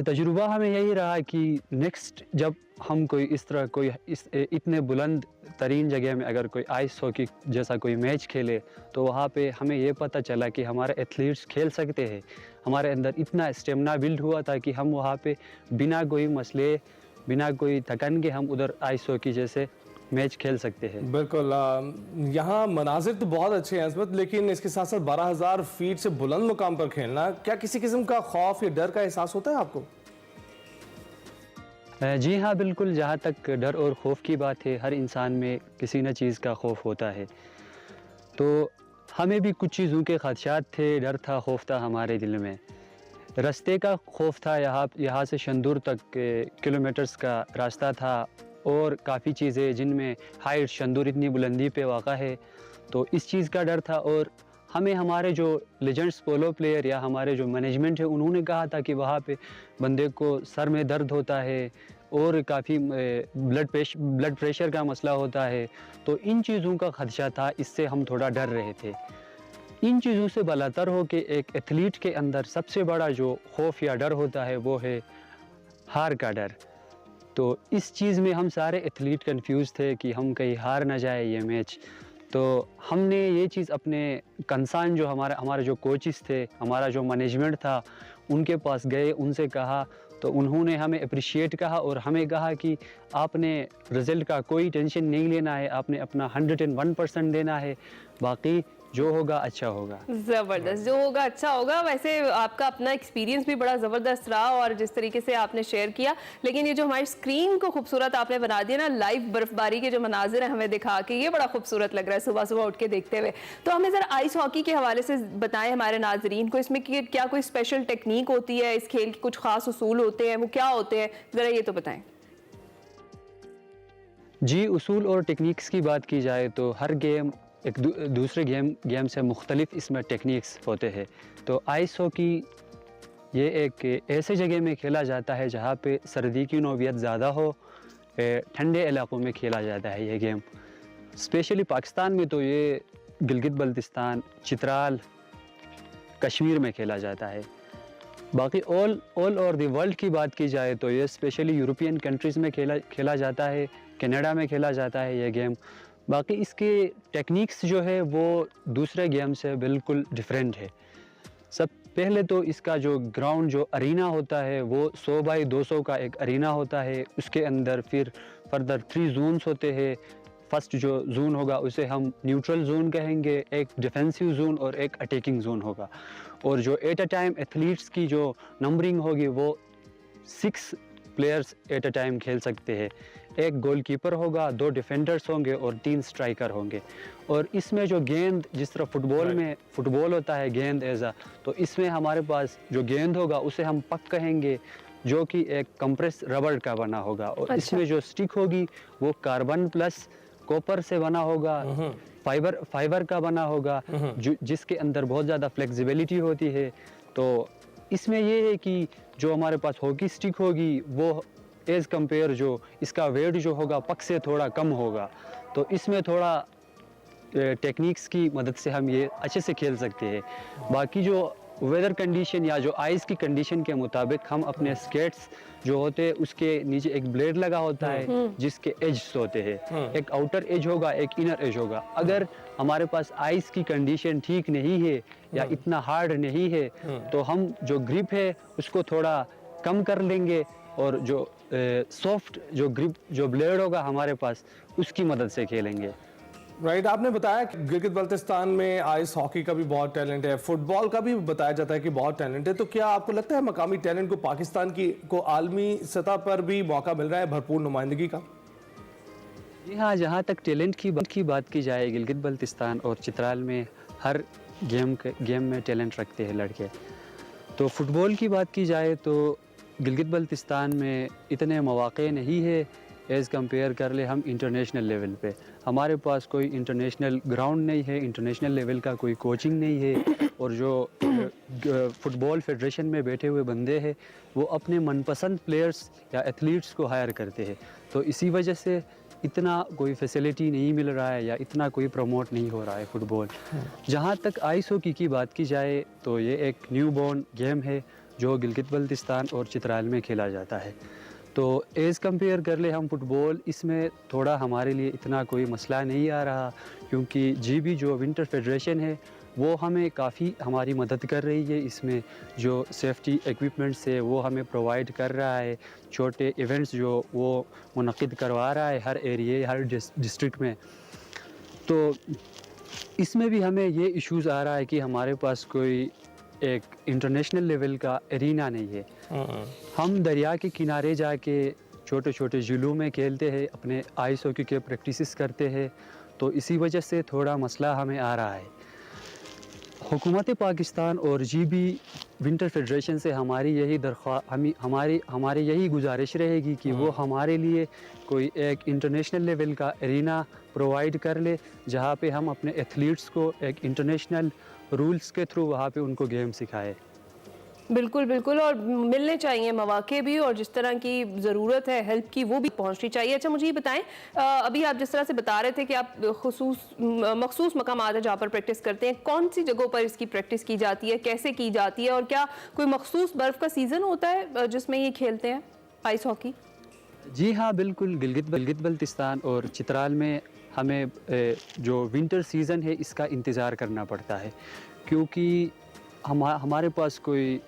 तजुर्बा हमें यही रहा कि नेक्स्ट जब हम इतने बुलंद तरीन जगह में अगर कोई आइस हॉकी जैसा कोई मैच खेले, तो वहाँ पे हमें ये पता चला कि हमारे एथलीट्स खेल सकते हैं। हमारे अंदर इतना स्टेमिना बिल्ड हुआ था कि हम वहाँ पे बिना कोई मसले, बिना कोई थकन के हम उधर आइस हॉकी जैसे मैच खेल सकते हैं। बिल्कुल। यहाँ मनाजिर तो बहुत अच्छे हैं इसमें, लेकिन इसके साथ साथ 12,000 फीट से बुलंद मुकाम पर खेलना, क्या किसी किस्म का खौफ या डर का एहसास होता है आपको? जी हाँ, बिल्कुल। जहाँ तक डर और खौफ की बात है, हर इंसान में किसी न चीज़ का खौफ होता है। तो हमें भी कुछ चीज़ों के खदशात थे, डर था, खौफ था हमारे दिल में। रास्ते का खौफ था, यहाँ से शंदूर तक किलोमीटर्स का रास्ता था और काफ़ी चीज़ें जिनमें हाइट, शंदूर इतनी बुलंदी पे वाक़ा है, तो इस चीज़ का डर था। और हमें हमारे जो लेजेंड्स पोलो प्लेयर या हमारे जो मैनेजमेंट है, उन्होंने कहा था कि वहाँ पे बंदे को सर में दर्द होता है और काफ़ी ब्लड प्रेशर का मसला होता है, तो इन चीज़ों का खदशा था, इससे हम थोड़ा डर रहे थे। इन चीज़ों से बलातर हो कि एक एथलीट के अंदर सबसे बड़ा जो खौफ या डर होता है वो है हार का डर। तो इस चीज़ में हम सारे एथलीट कंफ्यूज थे कि हम कहीं हार ना जाए ये मैच। तो हमने ये चीज़ अपने कंसर्न जो हमारे जो कोचेस थे, हमारा जो मैनेजमेंट था, उनके पास गए, उनसे कहा, तो उन्होंने हमें अप्रिशिएट कहा और हमें कहा कि आपने रिज़ल्ट का कोई टेंशन नहीं लेना है, आपने अपना 101% देना है, बाकी जो होगा अच्छा होगा। ज़बरदस्त, जो होगा अच्छा होगा। वैसे आपका अपना एक्सपीरियंस भी बड़ा ज़बरदस्त रहा और जिस तरीके से आपने शेयर किया, लेकिन ये जो हमारी स्क्रीन को खूबसूरत आपने बना दिया ना, लाइव बर्फबारी के जो मनाजिर हैं हमें दिखा के, ये बड़ा खूबसूरत लग रहा है सुबह सुबह उठ के देखते हुए। तो हमें ज़रा आइस हॉकी के हवाले से बताएं हमारे नाजरीन को, इसमें क्या कोई स्पेशल टेक्निक होती है, इस खेल के कुछ खास उसूल होते हैं, वो क्या होते हैं, ज़रा ये तो बताएं। जी, उसूल और टेक्निक्स की बात की जाए तो हर गेम एक दूसरे गेम से मुख्तलिफ इसमें टेक्निक्स होते हैं। तो आइस हॉकी ये एक ऐसे जगह में खेला जाता है जहाँ पे सर्दी की नौबत ज़्यादा हो, ठंडे इलाकों में खेला जाता है ये गेम। स्पेशली पाकिस्तान में तो ये गिलगित बल्तिस्तान, चित्राल, कश्मीर में खेला जाता है। बाकी ऑल ओवर द वर्ल्ड की बात की जाए तो ये स्पेशली यूरोपियन कंट्रीज़ में खेला जाता है, कनाडा में खेला जाता है ये गेम। बाकी इसके टेक्निक्स जो है वो दूसरे गेम से बिल्कुल डिफरेंट है। सब पहले तो इसका जो ग्राउंड जो अरीना होता है वो 100 बाई 200 का एक अरीना होता है। उसके अंदर फिर फर्दर 3 जोन्स होते हैं। फर्स्ट जो जोन होगा उसे हम न्यूट्रल जोन कहेंगे, एक डिफेंसिव जोन और एक अटैकिंग जोन होगा। और जो एट अ टाइम एथलीट्स की जो नंबरिंग होगी वो 6 प्लेयर्स एट अ टाइम खेल सकते हैं। एक गोलकीपर होगा, 2 डिफेंडर्स होंगे और 3 स्ट्राइकर होंगे। और इसमें जो गेंद, जिस तरह फुटबॉल में फुटबॉल होता है गेंद एज़ा, तो इसमें हमारे पास जो गेंद होगा उसे हम पक कहेंगे, जो कि एक कंप्रेस रबर का बना होगा। और अच्छा। इसमें जो स्टिक होगी वो कार्बन प्लस कॉपर से बना होगा, फाइबर का बना होगा, जिसके अंदर बहुत ज़्यादा फ्लेक्सिबिलिटी होती है। तो इसमें ये है कि जो हमारे पास हॉकी स्टिक होगी वो एज़ कंपेयर जो इसका वेट जो होगा पक से थोड़ा कम होगा। तो इसमें थोड़ा टेक्निक्स की मदद से हम ये अच्छे से खेल सकते हैं। बाकी जो वेदर कंडीशन या जो आइस की कंडीशन के मुताबिक हम अपने स्केट्स जो होते हैं उसके नीचे एक ब्लेड लगा होता है जिसके एज होते हैं। एक आउटर एज होगा, एक इनर एज होगा। अगर हमारे पास आइस की कंडीशन ठीक नहीं है या इतना हार्ड नहीं है तो हम जो ग्रिप है उसको थोड़ा कम कर लेंगे और जो सॉफ्ट जो ग्रिप जो ब्लेड होगा हमारे पास उसकी मदद से खेलेंगे। राइट, आपने बताया कि गिलगित बल्तिस्तान में आइस हॉकी का भी बहुत टैलेंट है, फुटबॉल का भी बताया जाता है कि बहुत टैलेंट है। तो क्या आपको लगता है मकामी टैलेंट को पाकिस्तान को आलमी सतह पर भी मौका मिल रहा है भरपूर नुमाइंदगी का? जी हाँ, जहाँ तक टैलेंट की बात की जाए, गिलगित बल्तिस्तान और चित्राल में हर गेम में टैलेंट रखते हैं लड़के। तो फुटबॉल की बात की जाए तो गिलगित बल्तिस्तान में इतने मौक़े नहीं है एज़ कंपेयर कर ले हम इंटरनेशनल लेवल पे। हमारे पास कोई इंटरनेशनल ग्राउंड नहीं है, इंटरनेशनल लेवल का कोई कोचिंग नहीं है। और जो फुटबॉल फेडरेशन में बैठे हुए बंदे हैं वो अपने मनपसंद प्लेयर्स या एथलीट्स को हायर करते हैं। तो इसी वजह से इतना कोई फैसिलिटी नहीं मिल रहा है या इतना कोई प्रमोट नहीं हो रहा है फुटबॉल। जहाँ तक आइस हॉकी की बात की जाए तो ये एक न्यू बॉर्न गेम है जो गिलगित बल्तिस्तान और चित्राल में खेला जाता है। तो एज़ कंपेयर कर ले हम फुटबॉल, इसमें थोड़ा हमारे लिए इतना कोई मसला नहीं आ रहा, क्योंकि जीबी जो विंटर फेडरेशन है वो हमें काफ़ी हमारी मदद कर रही है। इसमें जो सेफ्टी इक्विपमेंट्स है वो हमें प्रोवाइड कर रहा है, छोटे इवेंट्स जो वो मुनक़िद करवा रहा है हर एरिया हर डिस्ट्रिक्ट में। तो इसमें भी हमें ये इश्यूज़ आ रहा है कि हमारे पास कोई एक इंटरनेशनल लेवल का एरिना नहीं है। हम दरिया के किनारे जाके छोटे छोटे ज़िलों में खेलते हैं, अपने आइस हॉकी के प्रैक्टिसेस करते हैं, तो इसी वजह से थोड़ा मसला हमें आ रहा है। हुकूमत पाकिस्तान और GB विंटर फेडरेशन से हमारी यही हमारी यही गुजारिश रहेगी कि वो हमारे लिए कोई एक इंटरनेशनल लेवल का एरिना प्रोवाइड कर ले, जहाँ पे हम अपने एथलीट्स को एक इंटरनेशनल रूल्स के थ्रू वहाँ पे उनको गेम सिखाए। बिल्कुल बिल्कुल, और मिलने चाहिए मौके भी, और जिस तरह की ज़रूरत है हेल्प की वो भी पहुंचनी चाहिए। अच्छा, मुझे ये बताएं, अभी आप जिस तरह से बता रहे थे कि आप मखसूस मकामात है जहाँ पर प्रैक्टिस करते हैं, कौन सी जगहों पर इसकी प्रैक्टिस की जाती है, कैसे की जाती है, और क्या कोई मखसूस बर्फ़ का सीज़न होता है जिसमें ये खेलते हैं आइस हॉकी? जी हाँ, बिल्कुल। गिलगित बल्तिस्तान और चित्राल में हमें जो विंटर सीज़न है इसका इंतज़ार करना पड़ता है, क्योंकि हमारे पास कोई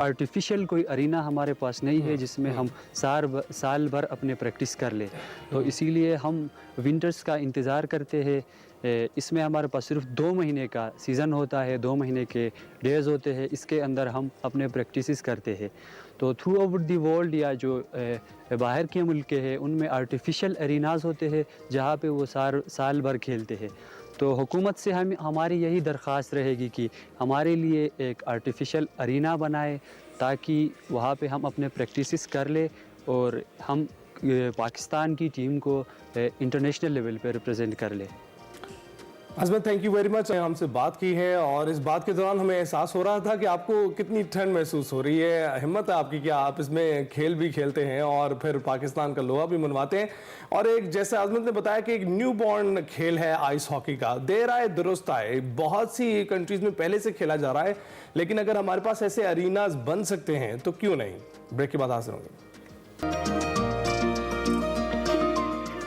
आर्टिफिशियल कोई अरीना हमारे पास नहीं है जिसमें हम साल भर अपने प्रैक्टिस कर ले। तो इसीलिए हम विंटर्स का इंतज़ार करते हैं। इसमें हमारे पास सिर्फ 2 महीने का सीज़न होता है, 2 महीने के डेज़ होते हैं, इसके अंदर हम अपने प्रैक्टिसेस करते हैं। तो थ्रू आउट दी वर्ल्ड या जो बाहर के मुल्क हैं उनमें आर्टिफिशियल एरिनाज होते हैं जहाँ पे वो साल भर खेलते हैं। तो हुकूमत से हमारी यही दरख्वास्त रहेगी कि हमारे लिए एक आर्टिफिशियल अरीना बनाए, ताकि वहाँ पे हम अपने प्रैक्टिसेस कर ले और हम पाकिस्तान की टीम को इंटरनेशनल लेवल पे रिप्रेजेंट कर ले। अजमत, थैंक यू वेरी मच। हमसे बात की है और इस बात के दौरान हमें एहसास हो रहा था कि आपको कितनी ठंड महसूस हो रही है। हिम्मत है आपकी कि आप इसमें खेल भी खेलते हैं और फिर पाकिस्तान का लोहा भी मनवाते हैं। और एक जैसे अजमत ने बताया कि एक न्यू बॉर्न खेल है आइस हॉकी का, देर आए दुरुस्त आए, बहुत सी कंट्रीज में पहले से खेला जा रहा है, लेकिन अगर हमारे पास ऐसे अरीनाज बन सकते हैं तो क्यों नहीं। ब्रेक के बाद हाजिर होंगे।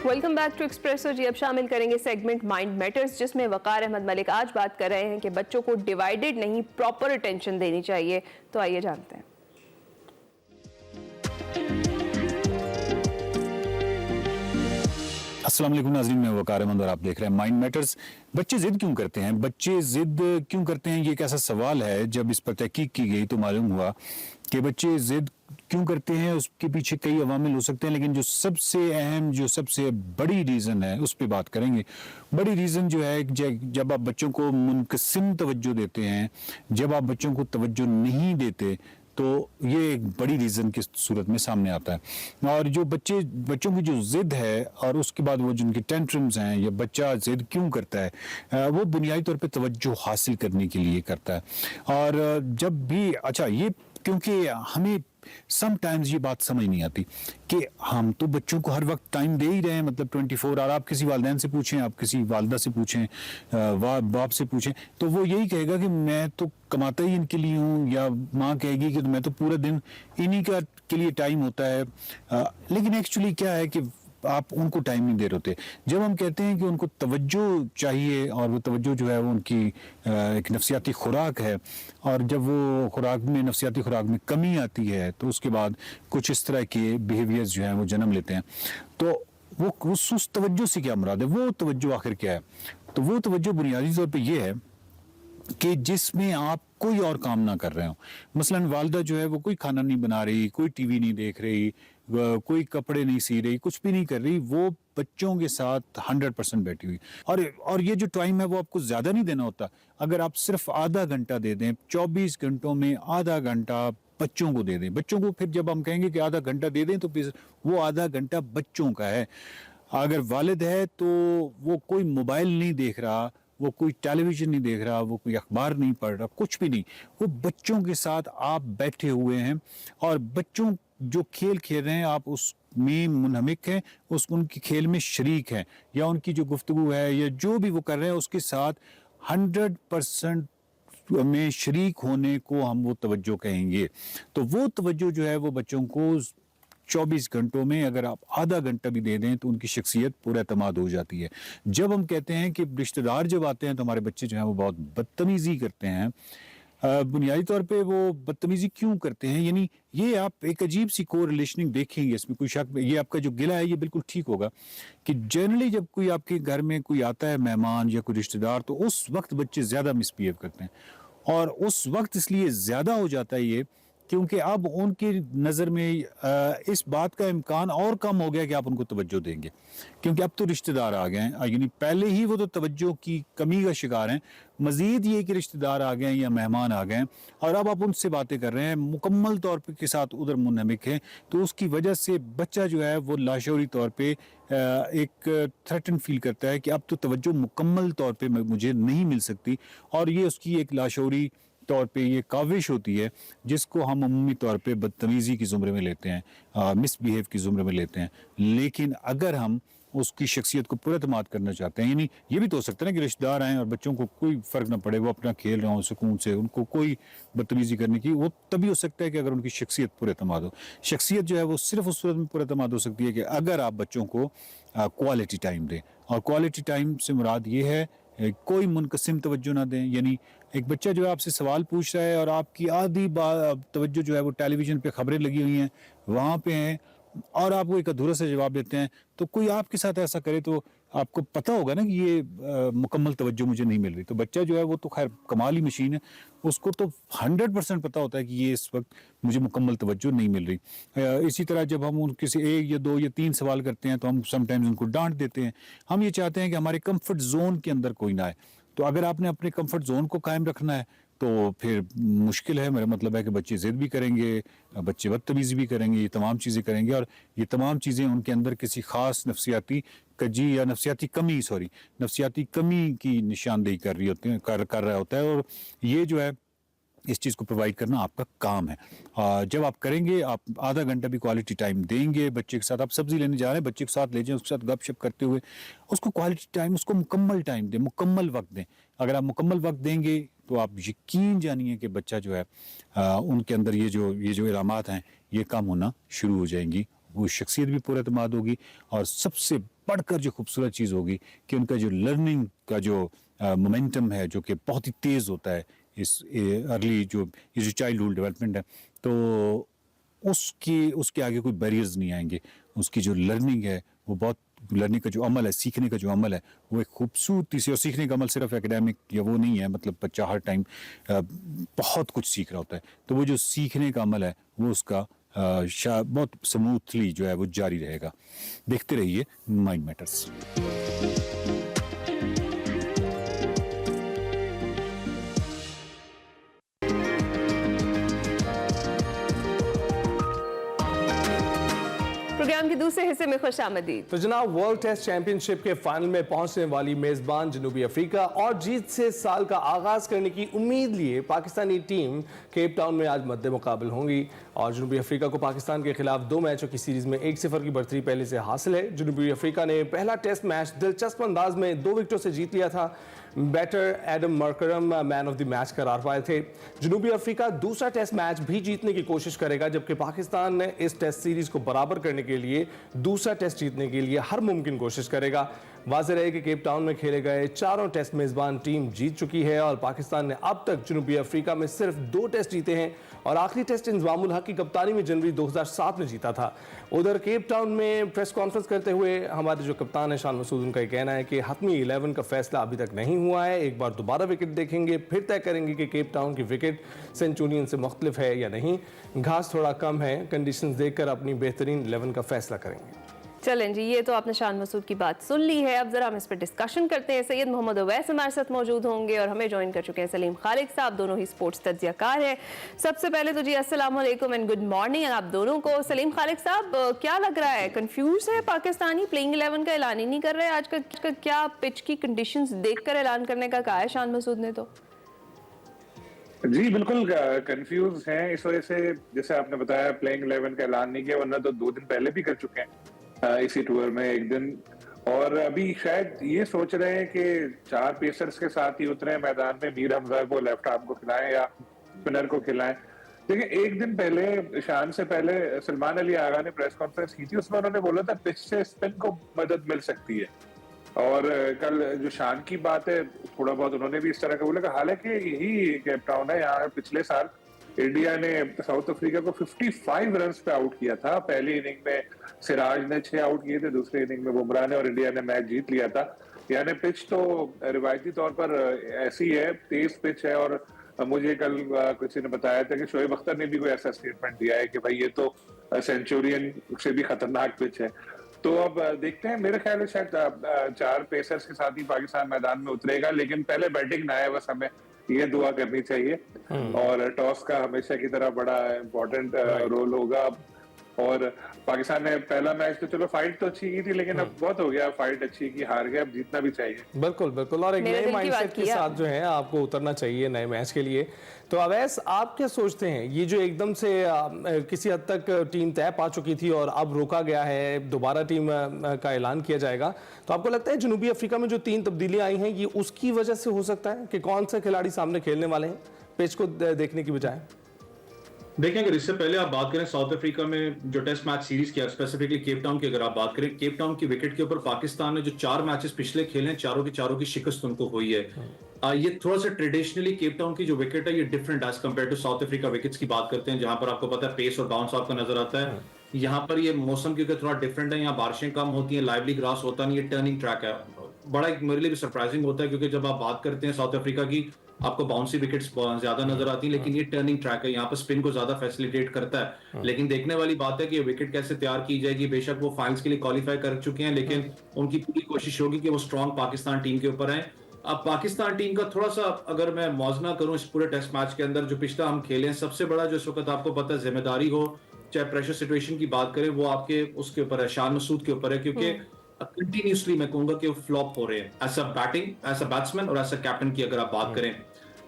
Welcome back to Expresso. जी, अब शामिल करेंगे सेगमेंट माइंड मैटर्स, जिसमें वकार अहमद मलिक आज बात कर रहे हैं कि बच्चों को डिवाइडेड नहीं प्रॉपर अटेंशन देनी चाहिए। तो आइए जानते हैं। अस्सलाम वालेकुम नाज़रीन, मैं वकार अहमद और आप देख रहे हैं माइंड मैटर्स। बच्चे जिद क्यों करते हैं? बच्चे जिद क्यों करते हैं, ये एक ऐसा सवाल है। जब इस पर तहकीक की गई तो मालूम हुआ कि बच्चे जिद क्यों करते हैं, उसके पीछे कई अवामिल हो सकते हैं, लेकिन जो सबसे अहम, जो सबसे बड़ी रीज़न है उस पर बात करेंगे। बड़ी रीज़न जो है, जब आप बच्चों को मुनक़सिम तवज्जो देते हैं, जब आप बच्चों को तवज्जो नहीं देते, तो ये एक बड़ी रीज़न की सूरत में सामने आता है। और जो बच्चों की जो ज़िद है और उसके बाद वो जिनके टेंट्रम्स हैं, या बच्चा ज़िद क्यों करता है, वो बुनियादी तौर पे तवज्जो हासिल करने के लिए करता है। और जब भी ये क्योंकि हमें समटाइम्स ये बात समझ नहीं आती कि हम तो बच्चों को हर वक्त टाइम दे ही रहे हैं, मतलब 24 आवर। आप किसी वालिदैन से पूछें, आप किसी वालदा से पूछें, बाप से पूछें, तो वो यही कहेगा कि मैं तो कमाता ही इनके लिए हूँ, या माँ कहेगी कि मैं तो पूरा दिन इन्हीं के लिए टाइम होता है। लेकिन एक्चुअली क्या है कि आप उनको टाइम नहीं दे रहे होते। जब हम कहते हैं कि उनको तवज्जो चाहिए, और वो तवज्जो जो है वो उनकी एक नफसियाती खुराक है, और जब वो नफसियाती खुराक में कमी आती है तो उसके बाद कुछ इस तरह के बिहेवियर्स जो हैं वो जन्म लेते हैं। तो वो उस तवज्जो से क्या मुराद है, वो तवज्जो आखिर क्या है? तो वो तवज्जो बुनियादी तौर पर यह है कि जिसमें आप कोई और काम ना कर रहे हो। मसलन वालदा जो है वो कोई खाना नहीं बना रही, कोई टीवी नहीं देख रही, कोई कपड़े नहीं सी रही, कुछ भी नहीं कर रही, वो बच्चों के साथ 100% बैठी हुई। और ये जो टाइम है वो आपको ज़्यादा नहीं देना होता। अगर आप सिर्फ आधा घंटा दे दें, 24 घंटों में आधा घंटा बच्चों को दे दें। बच्चों को फिर जब हम कहेंगे कि आधा घंटा दे दें, तो फिर वो आधा घंटा बच्चों का है। अगर वालिद है तो वो कोई मोबाइल नहीं देख रहा, वो कोई टेलीविज़न नहीं देख रहा, वो कोई अखबार नहीं पढ़ रहा, कुछ भी नहीं। वो बच्चों के साथ आप बैठे हुए हैं, और बच्चों जो खेल खेल रहे हैं आप उसमें मुनहमिक हैं, उनकी खेल में शरीक हैं, या उनकी जो गुफ्तगू है या जो भी वो कर रहे हैं उसके साथ 100% में शरीक होने को हम वो तवज्जो कहेंगे। तो वो तवज्जो जो है वो बच्चों को 24 घंटों में अगर आप आधा घंटा भी दे दें तो उनकी शख्सियत पूरा एतमाद हो जाती है। जब हम कहते हैं कि रिश्तेदार जब आते हैं तो हमारे बच्चे जो हैं वो बहुत बदतमीज़ी करते हैं, बुनियादी तौर पे वो बदतमीजी क्यों करते हैं, यानी ये आप एक अजीब सी को रिलेशनिंग देखेंगे, इसमें कोई शक, ये आपका जो गिला है ये बिल्कुल ठीक होगा कि जनरली जब कोई आपके घर में कोई आता है मेहमान या कोई रिश्तेदार, तो उस वक्त बच्चे ज़्यादा मिसबिहेव करते हैं। और उस वक्त इसलिए ज़्यादा हो जाता है ये क्योंकि अब उनकी नज़र में इस बात का इम्कान और कम हो गया कि आप उनको तवज्जो देंगे, क्योंकि अब तो रिश्तेदार आ गए हैं, यानी पहले ही वो तो तवज्जो की कमी का शिकार हैं, मज़ीद ये कि रिश्तेदार आ गए हैं या मेहमान आ गए हैं और अब आप उनसे बातें कर रहे हैं, मुकम्मल तौर पे के साथ उधर मुनहमिक हैं, तो उसकी वजह से बच्चा जो है वो लाशऊरी तौर पे एक थ्रेटन फील करता है कि अब तो तवज्जो मुकम्मल तौर पे मुझे नहीं मिल सकती, और ये उसकी एक लाशऊरी तौर पे ये काविश होती है जिसको हम अमूमी तौर पे बदतमीज़ी की ज़ुमरे में लेते हैं, मिसबिहेव की ज़ुमरे में लेते हैं। लेकिन अगर हम उसकी शख्सियत को पुरअतमाद करना चाहते हैं, यानी ये भी तो हो सकता है ना कि रिश्तेदार आएँ और बच्चों को कोई फ़र्क ना पड़े, वो अपना खेल रहे हों सुकून से, उनको कोई बदतमीज़ी करने की, वो तभी हो सकता है कि अगर उनकी शख्सियत पुरअतमाद हो। शख्सियत जो है वो सिर्फ़ उस सूरत में पुरअतमाद हो सकती है कि अगर आप बच्चों को क्वालिटी टाइम दें, और क्वालिटी टाइम से मुराद ये है कोई मुनक़सिम तवज्जो ना दें, यानी एक बच्चा जो है आपसे सवाल पूछ रहा है और आपकी आधी तवज्जो जो है वो टेलीविज़न पे खबरें लगी हुई हैं, वहाँ पे हैं, और आप वो एक अधूरा सा जवाब देते हैं, तो कोई आपके साथ ऐसा करे तो आपको पता होगा ना कि ये मुकम्मल तवज्जो मुझे नहीं मिल रही। तो बच्चा जो है वो तो खैर कमाल ही मशीन है, उसको तो 100% पता होता है कि ये इस वक्त मुझे मुकम्मल तवज्जो नहीं मिल रही। इसी तरह जब हम उन किसी 1 या 2 या 3 सवाल करते हैं तो हम समटाइम्स उनको डांट देते हैं। हम ये चाहते हैं कि हमारे कंफर्ट जोन के अंदर कोई ना आए। तो अगर आपने अपने कंफर्ट जोन को कायम रखना है तो फिर मुश्किल है, मेरा मतलब है कि बच्चे ज़िद भी करेंगे, बच्चे बदतमीज़ी भी करेंगे, ये तमाम चीज़ें करेंगे, और ये तमाम चीज़ें उनके अंदर किसी ख़ास नफसियाती कजी या नफसियाती कमी की निशानदेही कर रही होती है, कर रहा होता है, और ये जो है इस चीज़ को प्रोवाइड करना आपका काम है। जब आप करेंगे, आप आधा घंटा भी क्वालिटी टाइम देंगे बच्चे के साथ, आप सब्ज़ी लेने जा रहे हैं, बच्चे के साथ ले जाएं, उसके साथ गपशप करते हुए उसको क्वालिटी टाइम, उसको मुकम्मल टाइम दें, मुकम्मल वक्त दें। अगर आप मुकम्मल वक्त देंगे तो आप यकीन जानिए कि बच्चा जो है उनके अंदर ये जो इलामात हैं ये कम होना शुरू हो जाएंगी, वो शख्सियत भी पुरअतमाद होगी, और सबसे बढ़कर जो खूबसूरत चीज़ होगी कि उनका जो लर्निंग का जो मोमेंटम है, जो कि बहुत ही तेज़ होता है इस अर्ली जो चाइल्डहुड डेवलपमेंट है, तो उसके आगे कोई बैरियर्स नहीं आएंगे। उसकी जो लर्निंग है वो बहुत, लर्निंग का जो अमल है, सीखने का जो अमल है, वो एक खूबसूरती से, और सीखने का अमल सिर्फ एकेडमिक या वो नहीं है, मतलब बच्चा हर टाइम बहुत कुछ सीख रहा होता है, तो वो जो सीखने का अमल है वो उसका बहुत स्मूथली जो है वो जारी रहेगा। देखते रहिए माइंड मैटर्स। प्रोग्राम के दूसरे हिस्से में खुशामदीद। तो जनाब, वर्ल्ड टेस्ट चैंपियनशिप के फाइनल में पहुंचने वाली मेजबान जनूबी अफ्रीका और जीत से साल का आगाज करने की उम्मीद लिए पाकिस्तानी टीम केप टाउन में आज मद्दे मुकाबल होंगी, और जनूबी अफ्रीका को पाकिस्तान के खिलाफ 2 मैचों की सीरीज में 1-0 की बढ़तरी पहले से हासिल है। जनूबी अफ्रीका ने पहला टेस्ट मैच दिलचस्प अंदाज में 2 विकेटों से जीत लिया था। Batter Aiden Markram man of the match करार पाए थे। जनूबी अफ्रीका दूसरा टेस्ट मैच भी जीतने की कोशिश करेगा, जबकि पाकिस्तान ने इस टेस्ट सीरीज को बराबर करने के लिए दूसरा टेस्ट जीतने के लिए हर मुमकिन कोशिश करेगा। वाज़ेह रहे कि केप टाउन में खेले गए 4 टेस्ट मेजबान टीम जीत चुकी है, और पाकिस्तान ने अब तक जनूबी अफ्रीका में सिर्फ 2 टेस्ट जीते हैं, और आखिरी टेस्ट इंज़मामुल हक की कप्तानी में जनवरी 2007 में जीता था। उधर केप टाउन में प्रेस कॉन्फ्रेंस करते हुए हमारे जो कप्तान है शान मसूद, उनका कहना है कि हतमी 11 का फैसला अभी तक नहीं हुआ है, एक बार दोबारा विकेट देखेंगे, फिर तय करेंगे कि केप टाउन की विकेट सेंचुरियन से मुख्तलिफ है या नहीं। घास थोड़ा कम है, कंडीशंस देखकर अपनी बेहतरीन 11 का फैसला करेंगे। चलें जी, ये तो आपने शान मसूद की बात सुन ली है। अब जरा हम इस पर डिस्कशन करते हैं। सैयद मोहम्मद अवैस हमारे साथ मौजूद होंगे, और हमें ज्वाइन कर चुके हैं सलीम खालिक साहब, दोनों ही स्पोर्ट्स तज्जियाकार हैं। सबसे पहले तो जी अस्सलाम वालेकुम एंड गुड मॉर्निंग आप दोनों को। सलीम खालिक साहब, क्या लग रहा है, कंफ्यूज है पाकिस्तानी, प्लेइंग 11 का ऐलान ही नहीं कर रहे आज का क्या पिच की कंडीशंस देखकर ऐलान करने का कहा है शान मसूद ने? तो जी बिल्कुल कंफ्यूज हैं इस वजह से, जैसे आपने बताया प्लेइंग 11 का ऐलान नहीं किया, वरना तो 2 दिन पहले भी कर चुके हैं इसी टूर में 1 दिन, और अभी शायद ये सोच रहे हैं कि 4 पेसर्स के साथ ही उतरे मैदान में, मीर हमजा को लेफ्ट आर्म को खिलाएं या स्पिनर को खिलाएं, देखिए एक दिन पहले, शान से पहले सलमान अली आगा ने प्रेस कॉन्फ्रेंस की थी, उसमें उन्होंने बोला था पिच से स्पिन को मदद मिल सकती है। और कल जो शान की बात है, थोड़ा बहुत उन्होंने भी इस तरह का बोला। हालांकि यही केप टाउन है, यहाँ पिछले साल इंडिया ने साउथ अफ्रीका को 55 रन पे आउट किया था। पहली इनिंग में सिराज ने 6 आउट किए थे, दूसरी इनिंग में बुमराह ने, और इंडिया ने मैच जीत लिया था। यानी पिच तो रिवायती तौर पर ऐसी है, तेज पिच है। और मुझे कल किसी ने बताया था कि शोएब अख्तर ने भी कोई ऐसा स्टेटमेंट दिया है कि भाई ये तो सेंचुरियन से भी खतरनाक पिच है। तो अब देखते हैं, मेरे ख्याल में शायद 4 पेसर्स के साथ ही पाकिस्तान मैदान में उतरेगा, लेकिन पहले बैटिंग ना आए, बस हमें ये दुआ करनी चाहिए। और टॉस का हमेशा की तरह बड़ा इम्पोर्टेंट रोल होगा। और पाकिस्तान ने पहला मैच तो चलो फाइट तो अच्छी की थी, लेकिन अब बहुत हो गया, फाइट अच्छी की, हार गए, अब जीतना भी चाहिए। बिल्कुल बिल्कुल, और एक मेरे नए दिल की माइंडसेट बात के किया। साथ जो है आपको उतरना चाहिए नए मैच के लिए। तो अवैस, आप क्या सोचते हैं, ये जो एकदम से किसी हद तक टीम तय पा चुकी थी और अब रोका गया है, दोबारा टीम का ऐलान किया जाएगा, तो आपको लगता है जनूबी अफ्रीका में जो 3 तब्दीलियां आई हैं, ये उसकी वजह से हो सकता है कि कौन से खिलाड़ी सामने खेलने वाले हैं पिच को देखने की बजाय? देखें, अगर इससे पहले आप बात करें साउथ अफ्रीका में जो टेस्ट मैच सीरीज किया, स्पेसिफिकली केप टाउन की अगर आप बात करें, केप टाउन की विकेट के ऊपर पाकिस्तान ने जो 4 मैचेस पिछले खेले हैं, चारों की शिकस्त उनको हुई है। ये थोड़ा सा ट्रेडिशनली केप टाउन की जो विकेट है ये different as compare to South Africa wickets की बात करते हैं, जहां पर आपको पता है पेस और बाउंस आपको नजर आता है। यहाँ पर ये मौसम क्योंकि थोड़ा डिफरेंट है, यहाँ बारिशें कम होती हैं, लाइवली ग्रास होता नहीं है, टर्निंग ट्रैक है। बड़ा एक मेरे लिए भी सरप्राइजिंग होता है, क्योंकि जब आप बात करते हैं साउथ अफ्रीका की, आपको बाउंसी विकेट्स ज्यादा नजर आती हैं, लेकिन ये टर्निंग ट्रैक है, यहाँ पर स्पिन को ज्यादा फैसिलिटेट करता है। लेकिन देखने वाली बात है कि ये विकेट कैसे तैयार की जाएगी। बेशक वो फाइनल्स के लिए क्वालिफाई कर चुके हैं, लेकिन उनकी पूरी कोशिश होगी कि वो स्ट्रॉन्ग पाकिस्तान टीम के ऊपर आए। अब पाकिस्तान टीम का थोड़ा सा अगर मैं मौजना करूं इस पूरे टेस्ट मैच के अंदर, जो पिछला हम खेले हैं, सबसे बड़ा जो इस वक्त आपको पता है जिम्मेदारी हो, चाहे प्रेशर सिचुएशन की बात करें, वो आपके उसके ऊपर है, शान मसूद के ऊपर है, क्योंकि कंटिन्यूसली मैं कहूंगा कि वो फ्लॉप हो रहे हैं as a batting, as a batsman और एज अ कैप्टन की अगर आप बात करें।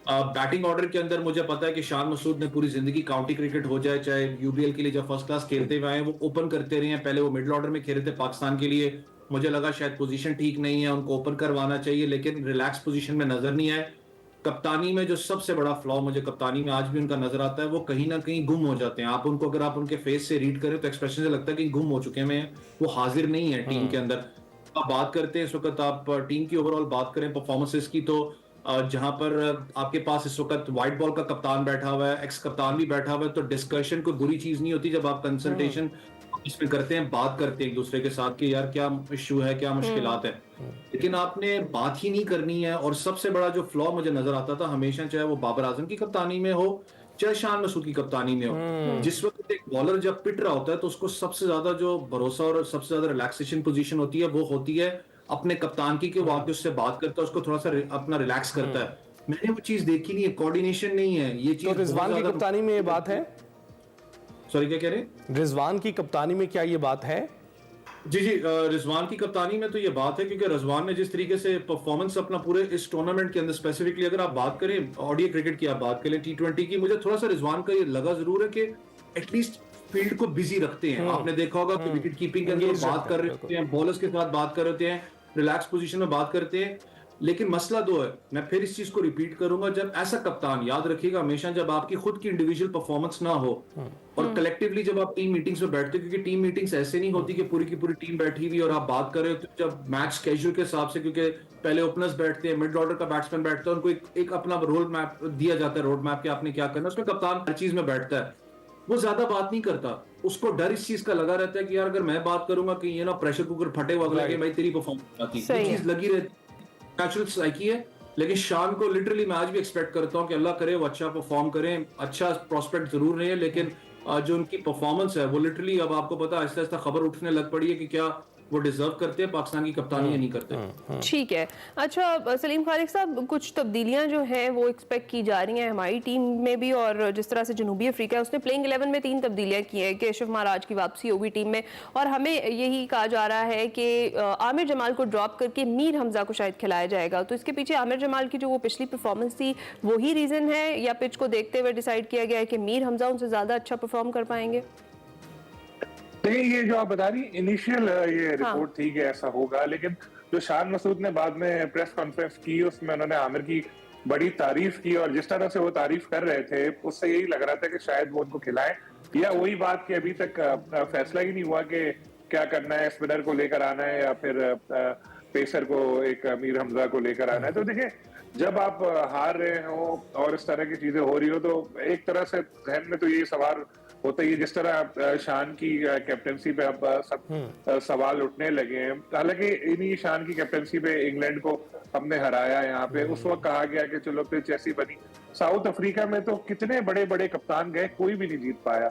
बैटिंग ऑर्डर के अंदर मुझे पता है कि शान मसूद ने पूरी जिंदगी काउंटी क्रिकेट हो जाए, चाहे यूबीएल के लिए जब फर्स्ट क्लास खेलते हुए आए, वो ओपन करते रहे हैं। पहले वो मिडिल ऑर्डर में खेल रहे थे पाकिस्तान के लिए, मुझे लगा शायद पोजीशन ठीक नहीं है, उनको ओपन करवाना चाहिए, लेकिन रिलैक्स पोजीशन में नजर नहीं आए। कप्तानी में जो सबसे बड़ा फ्लॉ मुझे कप्तानी में आज भी उनका नजर आता है, वो कहीं ना कहीं गुम हो जाते हैं। आप उनको अगर आप उनके फेस से रीड करें तो एक्सप्रेशन से लगता है कि गुम हो चुके हैं, वो हाजिर नहीं है टीम के अंदर। आप बात करते हैं इस वक्त, आप टीम की ओवरऑल बात करें परफॉर्मेंसेस की, तो जहां पर आपके पास इस वक्त व्हाइट बॉल का कप्तान बैठा हुआ है, एक्स कप्तान भी बैठा हुआ है, तो डिस्कशन कोई बुरी चीज नहीं होती जब आप कंसल्टेशन इसमें करते हैं, बात करते हैं एक दूसरे के साथ कि यार क्या इश्यू है, क्या मुश्किलात है, लेकिन आपने बात ही नहीं करनी है। और सबसे बड़ा जो फ्लॉ मुझे नजर आता था हमेशा, चाहे वो बाबर आजम की कप्तानी में हो, चाहे शान मसूद की कप्तानी में हो, जिस वक्त एक बॉलर जब पिट रहा होता है तो उसको सबसे ज्यादा जो भरोसा और सबसे ज्यादा रिलैक्सेशन पोजीशन होती है वो होती है अपने कप्तान की, कि वो आके उससे बात करता है, उसको थोड़ा सा अपना रिलैक्स करता है। मैंने वो चीज देखी नहीं है, कोऑर्डिनेशन नहीं है ये चीज। तो रिजवान की कप्तानी में ये बात है? सॉरी क्या कह रहे हैं? रिजवान की कप्तानी में क्या ये बात है? जी रिजवान की कप्तानी में तो ये बात है, क्योंकि रिजवान ने जिस तरीके से परफॉर्मेंस अपना पूरे इस टूर्नामेंट के अंदर, स्पेसिफिकली अगर आप बात करें ओडीआई क्रिकेट की, आप बात करें T20 की, मुझे थोड़ा सा रिजवान का ये लगा जरूर है कि एटलीस्ट फील्ड को बिजी रखते हैं। आपने देखा होगा कि विकेट कीपिंग के अंदर बात कर रहे होते हैं, बॉलर्स के साथ बात कर रहे होते हैं, रिलैक्स पोजीशन में बात करते हैं। लेकिन मसला दो है, मैं फिर इस चीज को रिपीट करूंगा, जब ऐसा कप्तान, याद रखिएगा हमेशा, जब आपकी खुद की इंडिविजुअल परफॉर्मेंस ना हो और कलेक्टिवली जब आप टीम मीटिंग्स में बैठते हो, क्योंकि टीम मीटिंग्स ऐसे नहीं होती कि पूरी की पूरी टीम बैठी हुई और आप बात कर रहे हो, तो जब मैच स्केड्यूल के हिसाब से, क्योंकि पहले ओपनर्स बैठते हैं, मिडिल ऑर्डर का बैट्समैन बैठता है, उनको एक अपना रोड मैप दिया जाता है, रोड मैप के आपने क्या करना, उसमें कप्तान हर चीज में बैठता है, वो ज्यादा बात नहीं करता, उसको डर इस चीज का लगा रहता है कि यार अगर मैं बात करूंगा कि ये ना प्रेशर कुकर फटे हुआ अगला कि भाई तेरी परफॉर्मेंस आती है, ये चीज लगी रहती, नेचुरल साइकी है। लेकिन शान को लिटरली मैं आज भी एक्सपेक्ट करता हूं कि अल्लाह करे वो अच्छा परफॉर्म करें, अच्छा प्रोस्पेक्ट जरूर नहीं है, लेकिन जो उनकी परफॉर्मेंस है वो लिटरली, अब आपको पता है आहिस्ता आहिस्ता खबर उठने लग पड़ी है कि क्या वो डिजर्व करते हैं पाकिस्तान की कप्तानी या नहीं करते। ठीक है। अच्छा सलीम खालिक साहब, कुछ तब्दीलियां जो हैं वो एक्सपेक्ट की जा रही हैं हमारी टीम में भी, और जिस तरह से जनूबी अफ्रीका है उसने प्लेइंग 11 में 3 तब्दीलियां की हैं, केशव महाराज की वापसी होगी टीम में, और हमें यही कहा जा रहा है कि आमिर जमाल को ड्रॉप करके मीर हमजा को शायद खिलाया जाएगा। तो इसके पीछे आमिर जमाल की जो वो पिछली परफॉर्मेंस थी वही रीजन है, या पिच को देखते हुए डिसाइड किया गया है कि मीर हमजा उनसे ज्यादा अच्छा परफॉर्म कर पाएंगे? नहीं, ये जो आप बता रही इनिशियल ये रिपोर्ट थी कि ऐसा होगा, लेकिन जो शान मसूद ने बाद में प्रेस कॉन्फ्रेंस की उसमें उन्होंने आमिर की बड़ी तारीफ की, और जिस तरह से वो तारीफ कर रहे थे उससे यही लग रहा था कि शायद वो उनको खिलाएं, या वही बात कि अभी तक फैसला ही नहीं हुआ कि क्या करना है, स्पिनर को लेकर आना है या फिर पेसर को, एक मीर हमजा को लेकर आना है। तो देखिए, जब आप हार रहे हो और इस तरह की चीजें हो रही हो तो एक तरह से जहन में तो ये सवाल होता ही है। जिस तरह शान की कैप्टनसी पे अब सब सवाल उठने लगे हैं, हालांकि इन्हीं शान की कैप्टनसी पे इंग्लैंड को हमने हराया यहाँ पे, उस वक्त कहा गया कि चलो पिच ऐसी बनी। साउथ अफ्रीका में तो कितने बड़े बड़े कप्तान गए, कोई भी नहीं जीत पाया।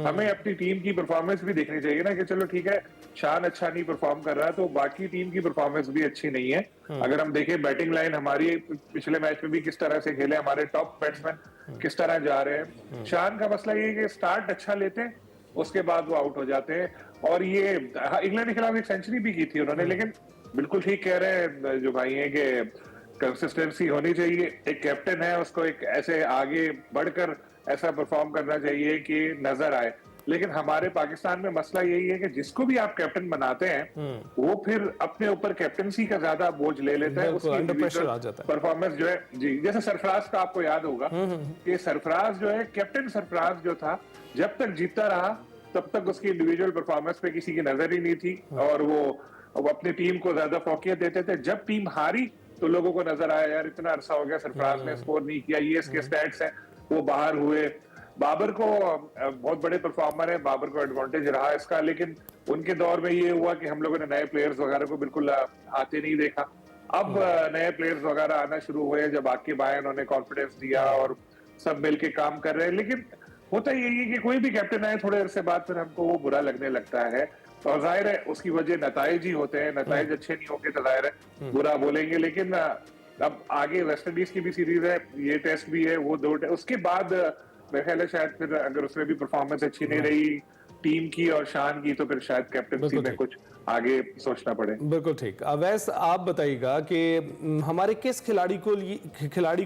हमें अपनी टीम की परफॉर्मेंस भी देखनी चाहिए ना, कि चलो ठीक है शान अच्छा नहीं परफॉर्म कर रहा तो बाकी टीम की परफॉर्मेंस भी अच्छी नहीं है। अगर हम देखें बैटिंग लाइन हमारी पिछले मैच में भी किस तरह से खेले, हमारे टॉप बैट्समैन किस तरह जा रहे हैं। शान का मसला ये है कि स्टार्ट अच्छा लेते हैं, उसके बाद वो आउट हो जाते हैं। और ये इंग्लैंड के खिलाफ एक सेंचुरी भी की थी उन्होंने, लेकिन बिल्कुल ठीक कह रहे हैं जो भाई हैं कि कंसिस्टेंसी होनी चाहिए। एक कैप्टन है, उसको एक ऐसे आगे बढ़कर ऐसा परफॉर्म करना चाहिए कि नजर आए। लेकिन हमारे पाकिस्तान में मसला यही है कि जिसको भी आप कैप्टन बनाते हैं वो फिर अपने ऊपर कैप्टनसी का ज्यादा बोझ ले लेता है, उसकी परफॉर्मेंस जो है जी, जैसे सरफराज का आपको याद होगा कि सरफराज जो है, कैप्टन सरफराज जो था, जब तक जीतता रहा तब तक उसकी इंडिविजुअल परफॉर्मेंस पे किसी की नजर ही नहीं थी और वो अपनी टीम को ज्यादा फोकियत देते थे। जब टीम हारी तो लोगों को नजर आया यार इतना अरसा हो गया सरफराज ने स्कोर नहीं किया, ये इसके स्टैट्स हैं, वो बाहर हुए। बाबर को बहुत बड़े परफॉर्मर है, बाबर को एडवांटेज रहा इसका, लेकिन उनके दौर में ये हुआ कि हम लोगों ने नए प्लेयर्स वगैरह को बिल्कुल आते नहीं देखा। अब नए प्लेयर्स वगैरह आना शुरू हुए, जब आके बाय उन्होंने कॉन्फिडेंस दिया और सब मिलके काम कर रहे हैं। लेकिन होता यही है कि कोई भी कैप्टन आए थोड़े अरसे बाद फिर हमको वो बुरा लगने लगता है, और जाहिर है उसकी वजह नताइज ही होते हैं। नताइज अच्छे नहीं होंगे तो जाहिर है बुरा बोलेंगे। लेकिन अब आगे वेस्ट इंडीज की भी सीरीज है, ये टेस्ट भी है, वो दो उसके बाद मेरे ख्याल है शायद फिर अगर उसमें भी परफॉर्मेंस अच्छी नहीं रही टीम की और शान की तो फिर शायद कैप्टनसी में कुछ आगे सोचना पड़े। बिल्कुल ठीक। अवैस, आप बताइएगा कि हमारे किस खिलाड़ी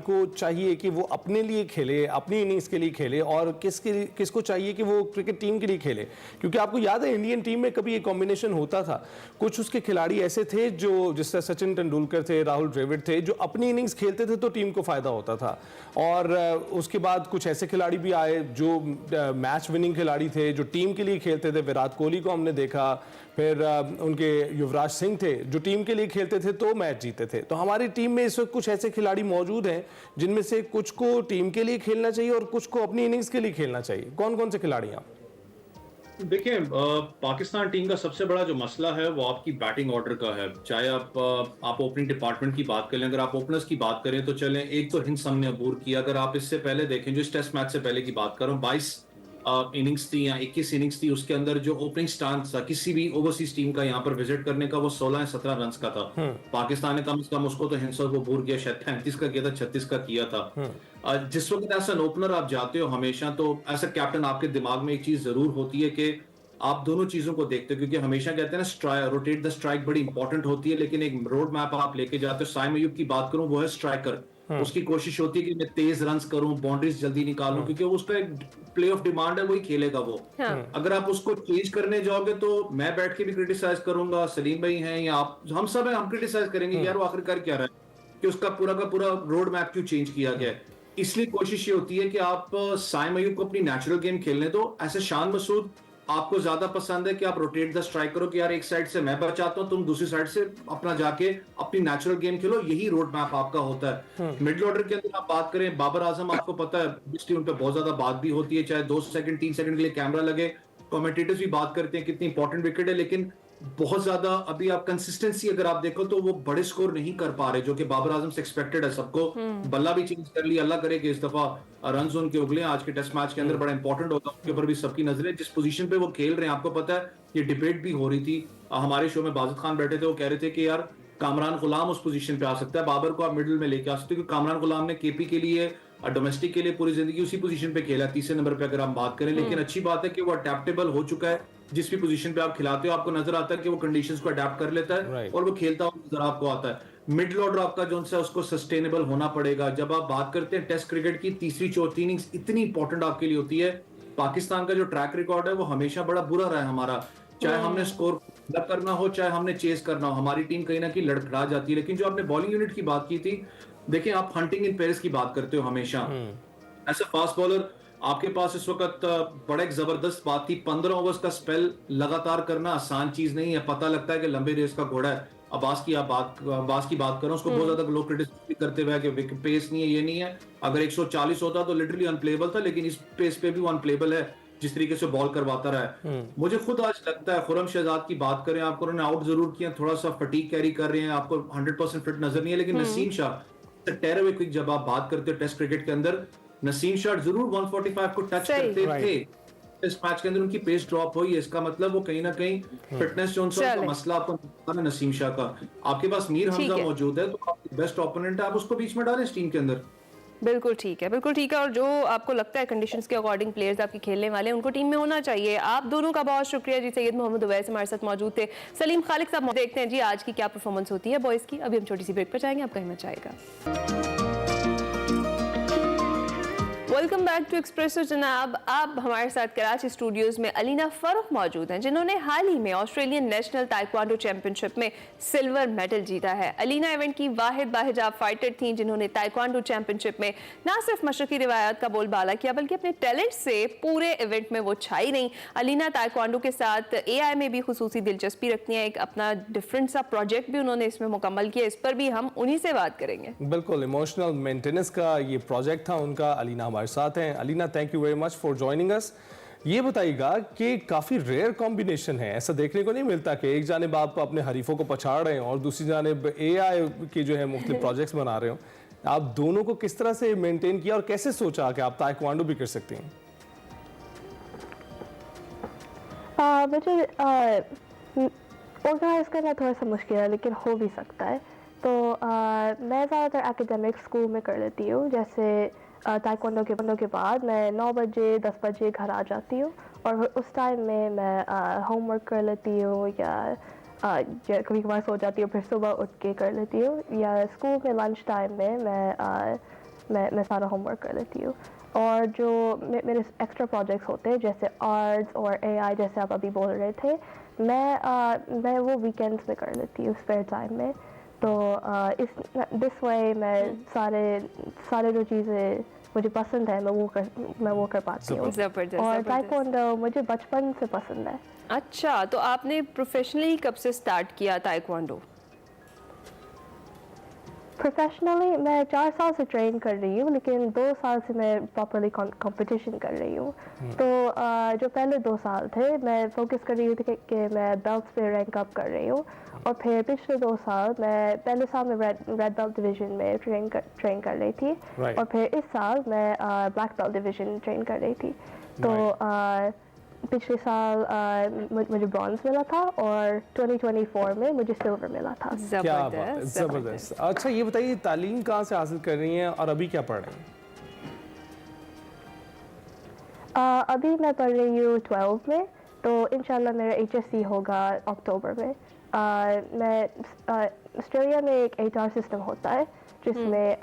को चाहिए कि वो अपने लिए खेले, अपनी इनिंग्स के लिए खेले, और किसको चाहिए कि वो क्रिकेट टीम के लिए खेले? क्योंकि आपको याद है इंडियन टीम में कभी ये कॉम्बिनेशन होता था, कुछ उसके खिलाड़ी ऐसे थे जो, जिस तरह सचिन तेंदुलकर थे, राहुल द्रविड़ थे, जो अपनी इनिंग्स खेलते थे तो टीम को फायदा होता था। और उसके बाद कुछ ऐसे खिलाड़ी भी आए जो मैच विनिंग खिलाड़ी थे, जो टीम के लिए खेलते थे। विराट कोहली को हमने देखा, फिर उनके युवराज सिंह थे जो टीम के लिए खेलते थे तो मैच जीते थे। तो हमारी टीम में इस वक्त कुछ ऐसे खिलाड़ी मौजूद हैं जिनमें से कुछ को टीम के लिए खेलना चाहिए और कुछ को अपनी इनिंग्स के लिए खेलना चाहिए। कौन कौन से खिलाड़ी हैं? देखिए, पाकिस्तान टीम का सबसे बड़ा जो मसला है वो आपकी बैटिंग ऑर्डर का है। चाहे आप ओपनिंग डिपार्टमेंट की बात करें, अगर आप ओपनर्स की बात करें तो चलें, एक तो हिंद हमने अबूर किया। अगर आप इससे पहले देखें, जो इस टेस्ट मैच से पहले की बात कर रहा हूँ, 22 इनिंग्स थी या 21 इनिंग्स थी, उसके अंदर जो ओपनिंग स्टांस था किसी भी ओवरसीज टीम का यहाँ पर विजिट करने का, वो 16 या 17 रन का था। पाकिस्तान ने कम से कम उसको तो हिंसा को भूल गया, शायद 35 का किया था, 36 का किया था। जिस वक्त ऐसा ओपनर आप जाते हो हमेशा, तो ऐसा कैप्टन आपके दिमाग में एक चीज जरूर होती है कि आप दोनों चीजों को देखते हो, क्योंकि हमेशा कहते हैं ना रोटेट द स्ट्राइक बड़ी इंपॉर्टेंट होती है, लेकिन एक रोड मैप आप लेके जाते हो। साइम अयूब की बात करूं, वो है स्ट्राइकर, उसकी कोशिश होती है कि मैं तेज रन्स करूं, बाउंड्रीज जल्दी निकालूं, क्योंकि उस पर प्ले ऑफ डिमांड है, वही खेलेगा वो। अगर आप उसको चेंज करने जाओगे तो मैं बैठ के भी क्रिटिसाइज करूंगा, सलीम भाई हैं या आप, हम सब हैं, हम क्रिटिसाइज करेंगे यार वो आखिरकार क्या रहा है कि उसका पूरा का पूरा रोड मैप क्यों चेंज किया गया है। इसलिए कोशिश ये होती है कि आप साइम अयूब को अपनी नेचुरल गेम खेलने दो। ऐसे शान मसूद आपको ज्यादा पसंद है कि आप रोटेट द स्ट्राइक करो कि यार एक साइड से मैं बचाता हूं, तुम दूसरी साइड से अपना जाके अपनी नेचुरल गेम खेलो, यही रोड मैप आपका होता है। मिडिल ऑर्डर के अंदर आप बात करें, बाबर आजम, आपको पता है पिछली उन पे बहुत ज्यादा बात भी होती है, चाहे 2 सेकंड 3 सेकंड के लिए कैमरा लगे, कमेंटेटर्स भी बात करते हैं कितनी इंपॉर्टेंट विकेट है, लेकिन बहुत ज्यादा अभी आप कंसिस्टेंसी अगर आप देखो तो वो बड़े स्कोर नहीं कर पा रहे, जो कि बाबर आजम से एक्सपेक्टेड है सबको। बल्ला भी चेंज कर लिया, अल्लाह करे कि इस दफा रन जोन के उगले आज के टेस्ट मैच के अंदर बड़ा इंपॉर्टेंट होगा, उसके ऊपर भी सबकी नजरें। जिस पोजीशन पे वो खेल रहे हैं, आपको पता है ये डिबेट भी हो रही थी हमारे शो में, बाजिद खान बैठे थे, वो कह रहे थे कि यार कामरान गुलाम उस पोजीशन पे आ सकता है, बाबर को आप मिडिल में लेके आ सकते हो, क्योंकि कामरान गुलाम ने केपी के लिए डोमेस्टिक के लिए पूरी जिंदगी उसी पोजीशन पे खेला, तीसरे नंबर पे अगर हम बात करें। लेकिन अच्छी बात है कि वो अडेप्टेबल हो चुका है, जिस भी पोजीशन पे आप खिलाते हो आपको नजर आता है कि वो कंडीशंस को अडेप्ट कर लेता है और वो खेलता हुआ नजर आपको आता है। मिडिल ऑर्डर आपका जो है उसको सस्टेनेबल होना पड़ेगा। जब आप बात करते हैं टेस्ट क्रिकेट की, तीसरी चौथी इनिंग्स इतनी इंपॉर्टेंट आपके लिए होती है। पाकिस्तान का जो ट्रैक रिकॉर्ड है वो हमेशा बड़ा बुरा रहा है हमारा, चाहे हमने स्कोर लक करना हो चाहे हमने चेस करना हो, हमारी टीम कहीं ना कहीं लड़खड़ा जाती है। लेकिन जो आपने बॉलिंग यूनिट की बात की थी, देखिए आप हंटिंग इन पेयर्स की बात करते हो हमेशा। ऐसे फास्ट बॉलर आपके पास इस वक्त बड़ा एक जबरदस्त बात थी, 15 ओवर्स का स्पेल लगातार करना आसान चीज नहीं है। पता लगता है कि लंबे रेस का घोड़ा है। अब्बास की बात कर रहा हूं, उसको बहुत ज्यादा लोग क्रिटिसाइज करते हुए कि विकेट पेस नहीं है, ये नहीं है। अगर 140 होता तो लिटरली अनप्लेबल था, लेकिन इस पेस पे भी वो अनप्लेबल है जिस तरीके से बॉल करवाता रहा है। मुझे खुद आज लगता है, खुरम शहजाद की बात करें, आपको उन्होंने आउट जरूर किया, थोड़ा सा फटीग कैरी कर रहे हैं, आपको 100% फिट नजर नहीं है। लेकिन नसीम शाह टेरवे क्विक, जब आप बात करते हो टेस्ट क्रिकेट के अंदर, नसीम शाह जरूर 145 को टच करते थे। इस मैच के अंदर उनकी पेस ड्रॉप हुई है, इसका मतलब वो कहीं ना कहीं फिटनेस जो उनका मसला आपको नसीम शाह का। आपके पास मीर हमजा मौजूद है, तो बेस्ट ओपोनेंट है, आप उसको बीच में डालें इस टीम के अंदर। बिल्कुल ठीक है, बिल्कुल ठीक है। और जो आपको लगता है कंडीशंस के अकॉर्डिंग प्लेयर्स आपके खेलने वाले हैं, उनको टीम में होना चाहिए। आप दोनों का बहुत शुक्रिया जी। सैयद मोहम्मद उवैस हमारे साथ मौजूद थे, सलीम खालिक साहब। देखते हैं जी आज की क्या परफॉर्मेंस होती है बॉयज़ की। अभी हम छोटी सी ब्रेक पर जाएंगे, आपका हिम्मत जाएगा। वेलकम बैक टू एक्सप्रेसो जनाब। अब हमारे साथ कराची स्टूडियोज में अलीना फरूख मौजूद हैं, जिन्होंने हाल ही में ऑस्ट्रेलियन नेशनल ताइक्वांडो चैंपियनशिप में सिल्वर मेडल जीता है। अलीना इवेंट की वाहिद बाहिजाब फाइटर थी, जिन्होंने ताइक्वांडो चैंपियनशिप में न सिर्फ मशरकी रिवायात का बोलबाला किया, बल्कि अपने टैलेंट से पूरे इवेंट में वो छाई रही। अलीना ताइक्वांडो के साथ AI में भी खुसूसी दिलचस्पी रखती हैं, एक अपना डिफरेंट सा प्रोजेक्ट भी उन्होंने इसमें मुकम्मल किया। इस पर भी हम उन्हीं से बात करेंगे। बिल्कुल, इमोशनल मेंटेनेंस का ये प्रोजेक्ट था उनका। अलीना हमारे साथ हैं। Alina, thank you very much for joining us. ये बताइएगा कि काफ़ी रेयर कॉम्बिनेशन है, ऐसा देखने को नहीं मिलता कि एक जानिब आप अपने हरीफों को पछाड़ रहे हैं और दूसरी जानिब AI के जो है मुख्तलिफ प्रोजेक्ट्स बना रहे हो। आप दोनों को किस तरह से मेंटेन किया और कैसे सोचा कि आप ताइक्वांडो भी कर सकते हैं? मुझे ऑर्गेनाइज करना थोड़ा सा मुश्किल है, लेकिन हो भी सकता है। तो मैं ज़्यादातर एकेडमिक स्कूल में कर लेती हूँ। जैसे ताइक्वांडो के बाद मैं 9 बजे 10 बजे घर आ जाती हूँ, और उस टाइम में मैं होमवर्क कर लेती हूँ, या कभी कभार सो जाती हूँ, फिर सुबह उठ के कर लेती हूँ, या स्कूल में लंच टाइम में मैं सारा होमवर्क कर लेती हूँ। और जो मेरे एक्स्ट्रा प्रोजेक्ट्स होते हैं, जैसे आर्ट्स और AI, जैसे आप अभी बोल रहे थे, मैं वो वीकेंड्स में कर लेती हूँ, स्पेयर टाइम में। तो दिस वे मैं सारे जो चीज़ें मुझे पसंद है मैं वो कर पाती हूँ। और ताइक्वांडो मुझे बचपन से पसंद है। अच्छा, तो आपने प्रोफेशनली कब से स्टार्ट किया ताइक्वांडो? प्रोफेशनली मैं 4 साल से ट्रेन कर रही हूँ, लेकिन 2 साल से मैं प्रॉपरली कंपटीशन कर रही हूँ। तो जो पहले 2 साल थे, मैं फोकस कर रही थी कि मैं बेल्ट्स पे रैंक अप कर रही हूँ। और फिर पिछले 2 साल मैं पहले साल में रेड बेल्ट डिवीजन में ट्रेन कर रही थी, और फिर इस साल मैं ब्लैक बेल्ट डिवीजन ट्रेन कर रही थी। तो पिछले साल मुझे ब्रॉन्ज मिला था, और 2024 में मुझे सिल्वर मिला था। क्या बात है, जबरदस्त। अच्छा, ये बताइए तालीम कहाँ से हासिल कर रही हैं और अभी क्या पढ़ रही हैं? अभी मैं पढ़ रही हूँ 12 में, तो इंशाल्लाह मेरा HSC होगा अक्टूबर में। मैं ऑस्ट्रेलिया में एक HR सिस्टम होता है, जिसमें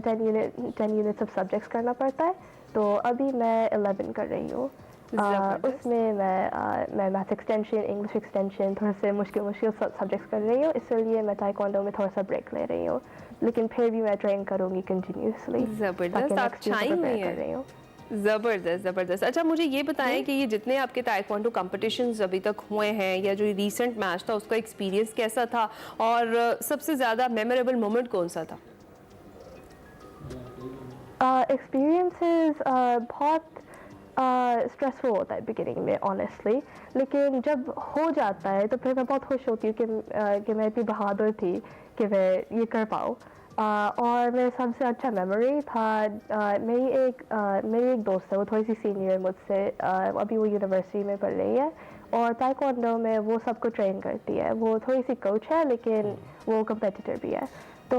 10 यूनिट्स ऑफ सब्जेक्ट्स करना पड़ता है। तो अभी मैं 11 कर रही हूँ। उसमें मैं मैथ एक्सटेंशन, इंग्लिश एक्सटेंशन, थोड़े से मुश्किल सब्जेक्ट्स कर रही हूँ, इसलिए मैं ताइक्वांडो में थोड़ा सा ब्रेक ले रही हूँ, लेकिन फिर भी मैं ट्रेन करूँगी कंटिन्यूसली। ज़बरदस्त, आप छाई हुई हैं। ज़बरदस्त। अच्छा, मुझे ये बताएं कि ये जितने आपके ताइक्वांडो कॉम्पिटिशन्स अभी तक हुए हैं, या जो रीसेंट मैच था उसका एक्सपीरियंस कैसा था, और सबसे ज़्यादा मेमोरेबल मोमेंट कौन सा था? एक्सपीरियंसेस बहुत स्ट्रेसफुल होता है बिगिनिंग में, ऑनेस्टली, लेकिन जब हो जाता है तो फिर मैं बहुत खुश होती हूँ कि मैं इतनी बहादुर थी कि मैं ये कर पाऊँ। और मेरा सबसे अच्छा मेमोरी था, मेरी एक दोस्त है, वो थोड़ी सी सीनियर है मुझसे, अभी वो यूनिवर्सिटी में पढ़ रही है, और ताइक्वांडो में वो सबको ट्रेन करती है। वो थोड़ी सी कोच है, लेकिन वो कम्पिटिटर भी है। तो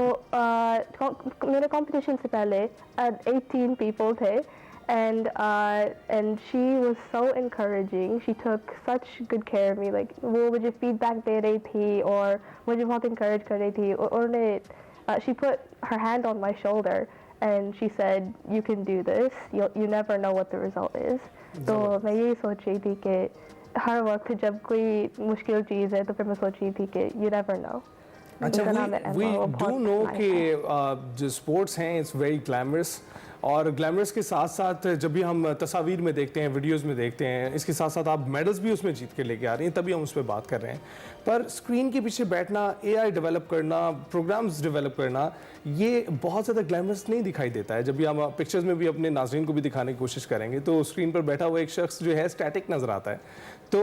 मेरे कंपटीशन से पहले 18 पीपल थे, and she was so encouraging. She took such good care of me. Like, वो मुझे feedback दे रही थी और मुझे बहुत encourage कर रही थी, और she put her hand on my shoulder and she said, "You can do this. You never know what the result is." तो मैं यही सोच रही थी कि हर वक्त जब कोई मुश्किल चीज़ है तो फिर मैं सोच रही थी कि यू नेवर नो। अच्छा, वी डू नो कि जो स्पोर्ट्स हैं इट्स वेरी ग्लैमरस, और ग्लैमरस के साथ साथ जब भी हम तस्वीर में देखते हैं, वीडियोस में देखते हैं, इसके साथ साथ आप मेडल्स भी उसमें जीत के लेके आ रही हैं, तभी हम उस पर बात कर रहे हैं। पर स्क्रीन के पीछे बैठना, AI डेवलप करना, प्रोग्राम्स डेवलप करना, ये बहुत ज़्यादा ग्लैमरस नहीं दिखाई देता है। जब भी हम पिक्चर्स में भी अपने नाज़रीन को भी दिखाने की कोशिश करेंगे तो स्क्रीन पर बैठा हुआ एक शख्स जो है स्टैटिक नज़र आता है। तो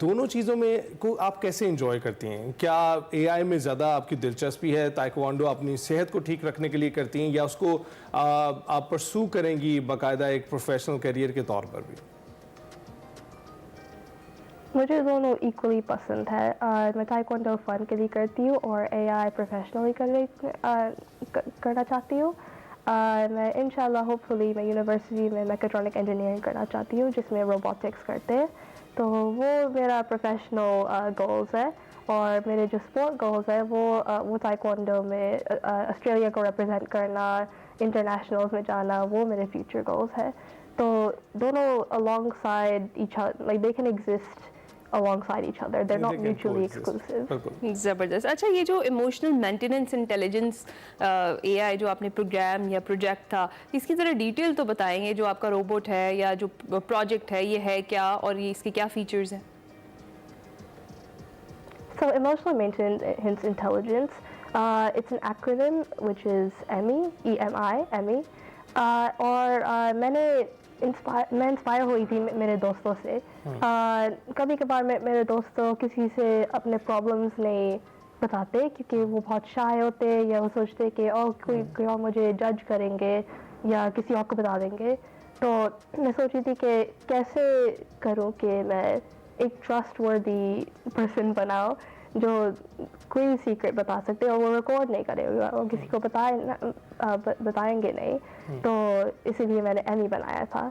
दोनों चीज़ों में को आप कैसे इंजॉय करती हैं? क्या AI में ज़्यादा आपकी दिलचस्पी है, ताइक्वांडो अपनी सेहत को ठीक रखने के लिए करती हैं, या उसको आप परसू करेंगी बाकायदा एक प्रोफेशनल करियर के तौर पर भी? मुझे दोनों इक्वली पसंद है। मैं ताइक्वांडो फन के लिए करती हूँ और AI प्रोफेशनली करना चाहती हूँ। मैं इंशाल्लाह होपफुली मैं यूनिवर्सिटी में मैकेट्रॉनिक इंजीनियरिंग करना चाहती हूँ जिसमें रोबोटिक्स करते हैं, तो वो मेरा प्रोफेशनल गोल्स है। और मेरे जो स्पोर्ट गोल्स है वो ताइक्वांडो में ऑस्ट्रेलिया को रिप्रेजेंट करना, इंटरनेशनल्स में जाना, वो मेरे फ्यूचर गोल्स है। तो दोनों alongside each other, like they can exist alongside each other, they're not mutually exclusive. ज़बरदस्त। अच्छा, ये जो इमोशनल मेंटेनेंस इंटेलिजेंस AI जो आपने प्रोग्राम या प्रोजेक्ट था, इसकी ज़रा डिटेल तो बताएंगे। जो आपका रोबोट है या जो प्रोजेक्ट है, ये है क्या और ये इसके क्या फीचर्स हैं? So emotional maintenance intelligence, it's an acronym which is EMI, EMI. और मैं इंस्पायर हुई थी मेरे दोस्तों से। कभी कभार मेरे दोस्तों किसी से अपने प्रॉब्लम्स नहीं बताते क्योंकि वो बहुत शाय होते या वो सोचते कि कोई और मुझे जज करेंगे या किसी और को बता देंगे। तो मैं सोची थी कि कैसे करूं कि मैं एक ट्रस्टवर्दी पर्सन बनाऊं जो कोई सीक्रेट बता सकते और वो रिकॉर्ड नहीं करेगा और किसी को बताएंगे नहीं। तो इसीलिए मैंने EMI बनाया था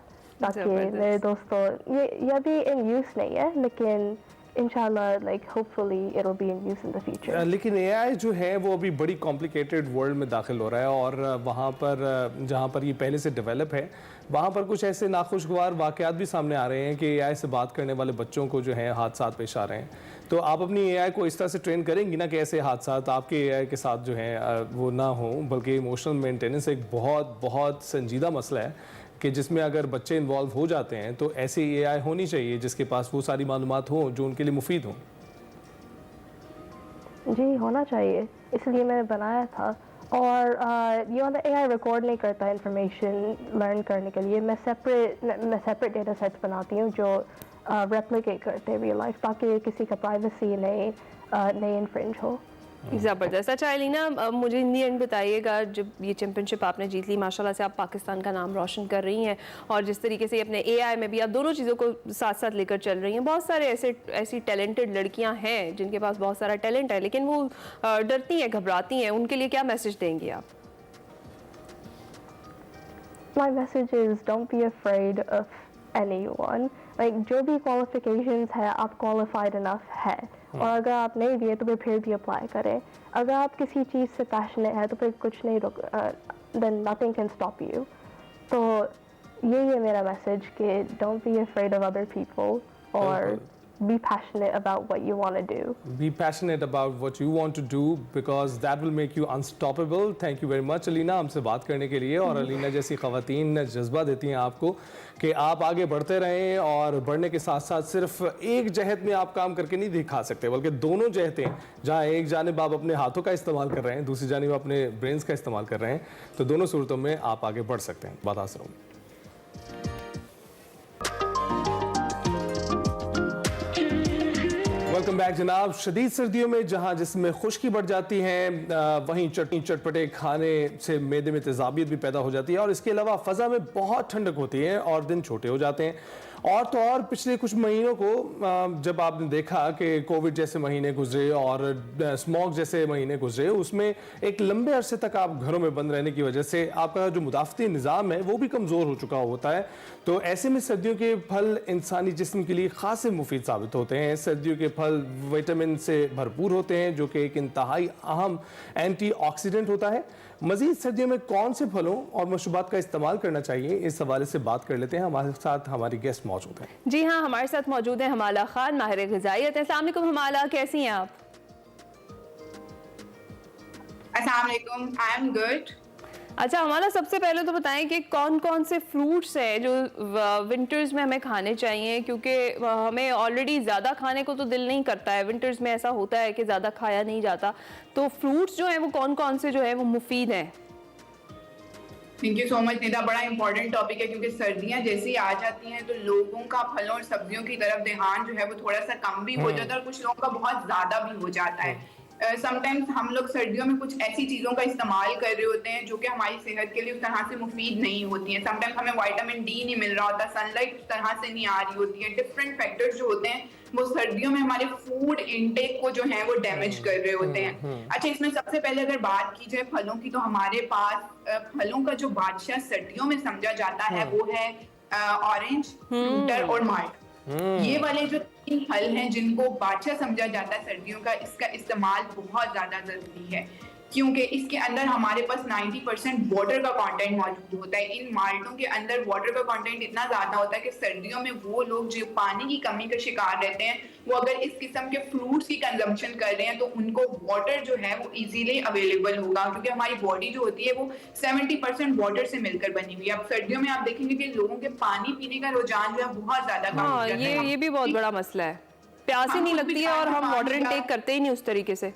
ताकि मेरे दोस्तों, ये अभी इन यूज़ नहीं है लेकिन इंशाल्लाह like hopefully it will be in use in the future. लेकिन AI जो है वो अभी बड़ी कॉम्प्लिकेटेड वर्ल्ड में दाखिल हो रहा है, और वहाँ पर जहाँ पर ये पहले से डेवलप है वहाँ पर कुछ ऐसे नाखुशगवार वाक़यात भी सामने आ रहे हैं कि AI से बात करने वाले बच्चों को जो है हादसात पेश आ रहे हैं। तो आप अपनी AI को इस तरह से ट्रेन करेंगी ना कि ऐसे हादसात आपके AI के साथ जो है वो ना हो, बल्कि इमोशनल मेंटेनेंस एक बहुत बहुत संजीदा मसला है कि जिसमें अगर बच्चे इन्वॉल्व हो जाते हैं तो ऐसी AI होनी चाहिए जिसके पास वो सारी मालूमात हों जो उनके लिए मुफीद हों। जी होना चाहिए, इसलिए मैंने बनाया था। और ये वाला AI रिकॉर्ड नहीं करता इंफॉर्मेशन लर्न करने के लिए। मैं सेपरेट डेटा सेट्स बनाती हूँ जो रेप्लिकेट करते हैं रियल लाइफ, ताकि किसी का प्राइवेसी नहीं इन्फ्रिंज हो। ज़बरदस्त। अच्छा एलिना, मुझे इन दी एंड बताइएगा, जब ये चैम्पियनशिप आपने जीत ली, माशाल्लाह से आप पाकिस्तान का नाम रोशन कर रही हैं और जिस तरीके से अपने AI में भी आप दोनों चीज़ों को साथ साथ लेकर चल रही हैं। बहुत सारे ऐसी टैलेंटेड लड़कियां हैं जिनके पास बहुत सारा टैलेंट है लेकिन वो डरती हैं, घबराती हैं, उनके लिए क्या मैसेज देंगी आप? My message is don't be afraid of anyone. Like जो भी qualifications है, आप qualified enough है, और अगर आप नहीं भी है तो फिर भी अप्लाई करें। अगर आप किसी चीज़ से पैशनेट है तो फिर कुछ नहीं then nothing can stop you. तो यही है मेरा मैसेज कि don't be afraid of other people और be passionate about what you want to do. Be passionate about what you want to do because that will make you unstoppable. Thank you very much Alina हमसे बात करने के लिए। और अलीना जैसी ख़वातीन जज्बा देती हैं आपको कि आप आगे बढ़ते रहें, और बढ़ने के साथ साथ सिर्फ एक जहत में आप काम करके नहीं दिखा सकते बल्कि दोनों जहतें, जहाँ एक जानिब आप अपने हाथों का इस्तेमाल कर रहे हैं, दूसरी जानिब अपने ब्रेन्स का इस्तेमाल कर रहे हैं, तो दोनों सूरतों में आप आगे बढ़ सकते हैं। बात हासिल होगी। वेलकम बैक जनाब। शदीद सर्दियों में जहां जिसमें खुश्की बढ़ जाती है, वहीं चटनी चटपटे खाने से मैदे में तेजाबियत भी पैदा हो जाती है, और इसके अलावा फ़ज़ा में बहुत ठंडक होती है और दिन छोटे हो जाते हैं। और तो और पिछले कुछ महीनों को जब आपने देखा कि कोविड जैसे महीने गुजरे और स्मॉग जैसे महीने गुजरे, उसमें एक लंबे अरसे तक आप घरों में बंद रहने की वजह से आपका जो मुदाफ़ती निज़ाम है वो भी कमज़ोर हो चुका होता है। तो ऐसे में सर्दियों के फल इंसानी जिस्म के लिए ख़ासे मुफीद साबित होते हैं। सर्दियों के फल विटामिन से भरपूर होते हैं जो कि एक इंतहाई अहम एंटीऑक्सीडेंट होता है। मज़ीद सर्दियों में कौन से फलों और मशरूबात का इस्तेमाल करना चाहिए, इस हवाले से बात कर लेते हैं। हमारे साथ हमारी गेस्ट मौजूद हैं। जी हाँ, हमारे साथ मौजूद है हमाला खान, माहिर ग़िज़ाइयत। अस्सलाम वालेकुम हमाला, कैसी हैं आप? अस्सलाम वालेकुम, आई एम गुड। अच्छा हमारा सबसे पहले तो बताएं कि कौन कौन से फ्रूट्स हैं जो विंटर्स में हमें खाने चाहिए, क्योंकि हमें ऑलरेडी ज़्यादा खाने को तो दिल नहीं करता है, विंटर्स में ऐसा होता है कि ज़्यादा खाया नहीं जाता, तो फ्रूट्स जो हैं वो कौन कौन से जो है वो मुफीद हैं? Thank you so much Nida, बड़ा इंपॉर्टेंट टॉपिक है क्योंकि सर्दियां जैसे ही आ जाती हैं तो लोगों का फलों और सब्जियों की तरफ ध्यान जो है वो थोड़ा सा कम भी हो जाता है और कुछ लोगों का बहुत ज्यादा भी हो जाता है। समटाइम्स हम लोग सर्दियों में कुछ ऐसी चीजों का इस्तेमाल कर रहे होते हैं जो कि हमारी सेहत के लिए उस तरह से मुफीद नहीं होती हैं। समटाइम्स हमें विटामिन डी नहीं मिल रहा होता, सनलाइट उस तरह से नहीं आ रही होती है, डिफरेंट फैक्टर्स जो होते हैं वो सर्दियों में हमारे फूड इनटेक को जो है वो डैमेज कर रहे होते हैं। अच्छा, इसमें सबसे पहले अगर बात की जाए फलों की, तो हमारे पास फलों का जो बादशाह सर्दियों में समझा जाता है वो है ऑरेंज, फ्रूटर और माल्टा। ये वाले जो 3 फल हैं जिनको बादशाह समझा जाता है सर्दियों का, इसका इस्तेमाल बहुत ज्यादा जरूरी है क्योंकि इसके अंदर हमारे पास 90% वाटर का कंटेंट मौजूद होता है। इन माल्टों के अंदर वाटर का कंटेंट इतना ज्यादा होता है कि सर्दियों में वो लोग जो पानी की कमी का शिकार रहते हैं वो अगर इस किस्म के फ्रूट्स की कंजम्पशन कर रहे हैं तो उनको वाटर जो है वो इजीली अवेलेबल होगा, क्योंकि हमारी बॉडी जो होती है वो 70% वाटर से मिलकर बनी हुई है। अब सर्दियों में आप देखेंगे कि लोगों के पानी पीने का रुझान जो है बहुत ज्यादा कम हो जाता है। ये भी बहुत बड़ा मसला है, प्यास ही नहीं लगती है और हम वाटर इनटेक करते ही नहीं उस तरीके से।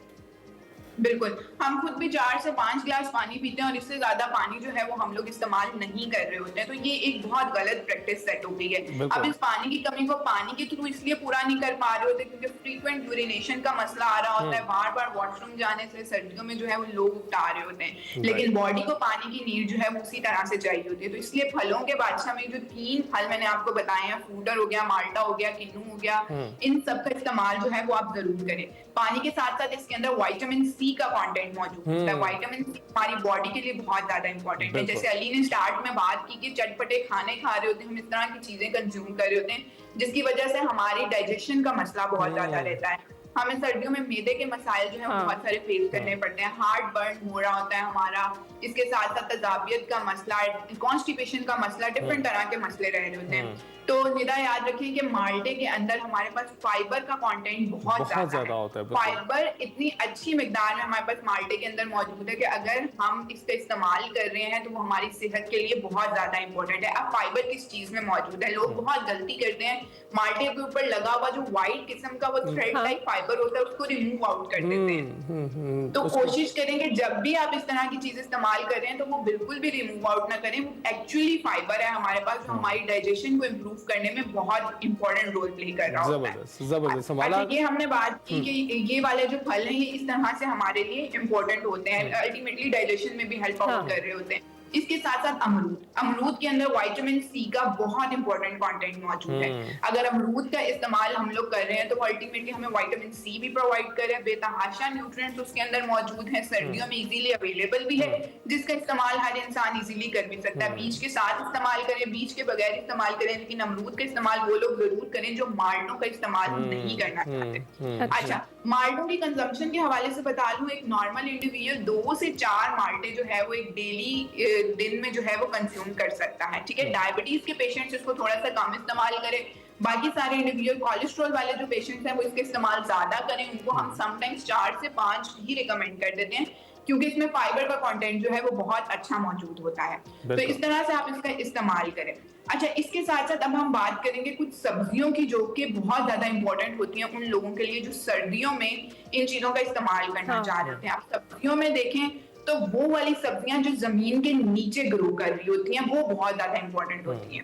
बिल्कुल, हम खुद भी 4 से 5 गिलास पानी पीते हैं और इससे ज्यादा पानी जो है वो हम लोग इस्तेमाल नहीं कर रहे होते हैं, तो ये एक बहुत गलत प्रैक्टिस सेट हो गई है। अब इस पानी की कमी को पानी के थ्रू इसलिए पूरा नहीं कर पा रहे होते क्योंकि फ्रीक्वेंट यूरिनेशन का मसला आ रहा होता है, बार बार वॉशरूम जाने से सर्दियों में जो है वो लोग उकटा रहे होते हैं, लेकिन बॉडी को पानी की नीड जो है वो उसी तरह से चाहिए होती है। तो इसलिए फलों के बादशाह में जो 3 फल मैंने आपको बताए हैं, फ्रूटर हो गया, माल्टा हो गया, किन्नू हो गया, इन सब का इस्तेमाल जो है वो आप जरूर करें। पानी के साथ साथ इसके अंदर विटामिन सी का कंटेंट मौजूद होता है। विटामिन सी हमारी बॉडी के लिए बहुत ज्यादा इंपॉर्टेंट है। जैसे अली ने स्टार्ट में बात की कि चटपटे खाने खा रहे होते हैं, हम इस तरह की चीजें कंज्यूम कर रहे होते हैं जिसकी वजह से हमारी डाइजेशन का मसला बहुत ज्यादा रहता है। हमें सर्दियों में मैदे के मसाइल जो है वो बहुत सारे फेस करने पड़ते हैं, हार्ट बर्न हो रहा होता है हमारा, इसके साथ साथ तजाबियत का मसला, कॉन्स्टिपेशन का मसला, डिफरेंट तरह के मसले रह रहे होते हैं। तो निदा याद रखें कि माल्टे के अंदर हमारे पास फाइबर का कंटेंट बहुत ज्यादा होता है। फाइबर इतनी अच्छी मिकदार में हमारे पास माल्टे के अंदर मौजूद है कि अगर हम इसका इस्तेमाल कर रहे हैं तो वो हमारी सेहत के लिए बहुत ज्यादा इंपॉर्टेंट है। अब फाइबर किस चीज में मौजूद है, लोग बहुत गलती करते हैं, माल्टे के ऊपर लगा हुआ जो व्हाइट किस्म का वो थ्रेड टाइप फाइबर होता है उसको रिमूव आउट कर देते हैं। तो कोशिश करेंगे जब भी आप इस तरह की चीज इस्तेमाल कर रहे हैं तो वो बिल्कुल भी रिमूव आउट ना करें, वो एक्चुअली फाइबर है हमारे पास जो हमारी डाइजेशन को इम्प्रूव करने में बहुत इंपॉर्टेंट रोल प्ले कर रहा होता है। जबरदस्त। अच्छा, ये हमने बात की कि ये वाले जो फल हैं ये इस तरह से हमारे लिए इंपॉर्टेंट होते हैं, अल्टीमेटली डाइजेशन में भी हेल्प आउट कर रहे होते हैं। इसके साथ साथ अमरूद के अंदर विटामिन सी का बहुत इंपॉर्टेंट कंटेंट मौजूद है। अगर अमरूद का इस्तेमाल हम लोग कर रहे हैं तो अल्टीमेटली हमें विटामिन सी भी प्रोवाइड कर रहे हैं, बेतहाशा न्यूट्रिएंट्स उसके अंदर मौजूद हैं, सर्दियों में इजीली अवेलेबल भी है, जिसका इस्तेमाल हर इंसान इजीली कर भी सकता है। बीज के साथ इस्तेमाल करें, बीज के बगैर इस्तेमाल करें, लेकिन अमरूद का इस्तेमाल वो लोग जरूर करें जो माल्टों का इस्तेमाल नहीं करना चाहते। अच्छा, माल्टों की कंजम्पशन के हवाले से बता लूं, एक नॉर्मल इंडिविजुअल 2 से 4 माल्टे जो है वो एक डेली दिन में जो है वो कंज्यूम कर सकता है। ठीक है, डायबिटीज के पेशेंट्स इसको थोड़ा सा कम इस्तेमाल करें, बाकी सारे इंडिविजुअल कोलेस्ट्रॉल वाले जो पेशेंट्स हैं वो इसके इस्तेमाल ज्यादा करें, उनको हम समटाइम्स 4 से 5 ही रिकमेंड कर देते हैं क्योंकि इसमें फाइबर का कंटेंट जो है वो बहुत अच्छा मौजूद होता है। तो इस तरह से आप इसका इस्तेमाल करें। अच्छा, इसके साथ साथ अब हम बात करेंगे कुछ सब्जियों की जो कि बहुत ज्यादा इंपॉर्टेंट होती हैं उन लोगों के लिए जो सर्दियों में इन चीजों का इस्तेमाल करना चाह रहे हैं। आप सब्जियों में देखें तो वो वाली सब्जियां जो जमीन के नीचे ग्रो कर रही होती हैं वो बहुत ज्यादा इंपॉर्टेंट होती हैं।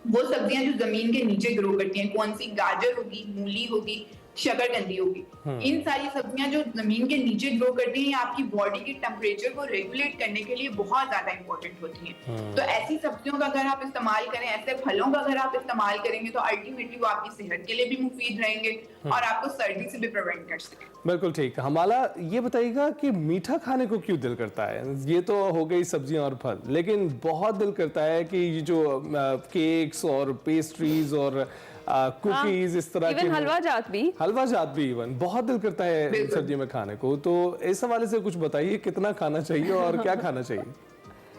वो सब्जियां जो जमीन के नीचे ग्रो करती हैं, कौन सी, गाजर होगी, मूली होगी, शकरकंदी होगी, इन सारी सब्जियां जो जमीन के नीचे ग्रो करती हैं, आपकी बॉडी के टेम्परेचर को रेगुलेट करने के लिए बहुत ज्यादा इंपॉर्टेंट होती हैं। तो ऐसी सब्जियों का अगर आप इस्तेमाल करें, ऐसे फलों का अगर आप इस्तेमाल करेंगे तो अल्टीमेटली वो आपकी सेहत के लिए भी मुफीद रहेंगे और आपको सर्दी से भी प्रिवेंट कर सकें। बिल्कुल ठीक। हमारा ये बताइएगा कि मीठा खाने को क्यों दिल करता है? ये तो हो गई सब्जियां और फल, लेकिन बहुत दिल करता है कि ये जो केक्स और पेस्ट्रीज और कुकीज इस तरह के हलवा जात भी इवन बहुत दिल करता है सर्दियों में खाने को। तो इस हवाले से कुछ बताइए, कितना खाना चाहिए और क्या खाना चाहिए?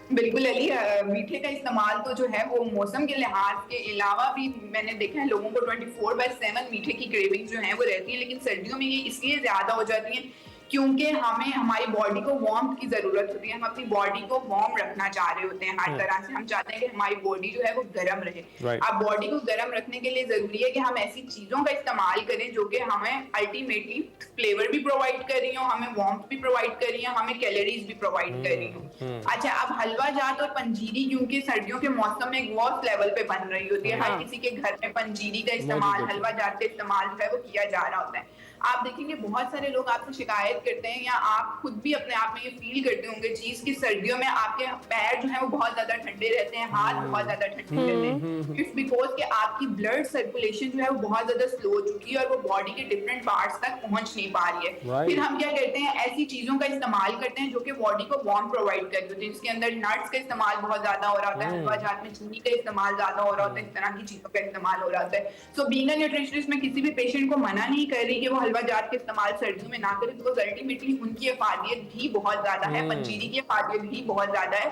बिल्कुल अली, मीठे का इस्तेमाल तो जो है वो मौसम के लिहाज के अलावा भी मैंने देखा है लोगों को 24/7 मीठे की क्रेविंग जो है वो रहती है, लेकिन सर्दियों में ये इसलिए ज्यादा हो जाती है क्योंकि हमें हमारी बॉडी को वार्मथ की जरूरत होती है। हम अपनी बॉडी को वार्म रखना चाह रहे होते हैं हर तरह से। हम चाहते हैं कि हमारी बॉडी जो है वो गर्म रहे। अब बॉडी को गर्म रखने के लिए जरूरी है कि हम ऐसी चीजों का इस्तेमाल करें जो कि हमें अल्टीमेटली फ्लेवर भी प्रोवाइड कर रही हो, हमें वार्मथ भी प्रोवाइड कर रही हो, हमें कैलोरीज भी प्रोवाइड कर रही हो। अच्छा, अब हलवा जात और पंजीरी क्योंकि सर्दियों के मौसम में एक वॉस्ट लेवल पे बन रही होती है, हर किसी के घर में पंजीरी का इस्तेमाल, हलवा जात का इस्तेमाल जो है वो किया जा रहा होता है। आप देखेंगे बहुत सारे लोग आपसे शिकायत करते हैं या आप खुद भी अपने आप में ये फील करते होंगे चीज की सर्दियों में आपके पैर जो है वो बहुत ज्यादा ठंडे रहते हैं, हाथ बहुत ज्यादा ठंडे रहते हैं। इट्स बिकॉज कि आपकी ब्लड सर्कुलेशन जो है वो बहुत ज्यादा स्लो हो चुकी है और वो बॉडी के डिफरेंट पार्ट्स तक पहुंच नहीं पा रही है। फिर हम क्या करते हैं, ऐसी चीजों का इस्तेमाल करते हैं जो कि बॉडी को वार्म प्रोवाइड करती होती है, जिसके अंदर नट्स का इस्तेमाल बहुत ज्यादा हो रहा होता है, हलवा जात में चीनी का इस्तेमाल ज्यादा हो रहा होता है, इस तरह की चीजों का इस्तेमाल हो रहा होता है। सो बीइंग अ न्यूट्रिशनिस्ट मैं किसी भी पेशेंट को मना नहीं कर रही कि वो हलवा जात का इस्तेमाल सर्दियों में ना करें, बिकॉज अल्टीमेटली उनकी अफादियत भी बहुत ज्यादा है, पंजीरी की अफादियत भी बहुत ज्यादा है।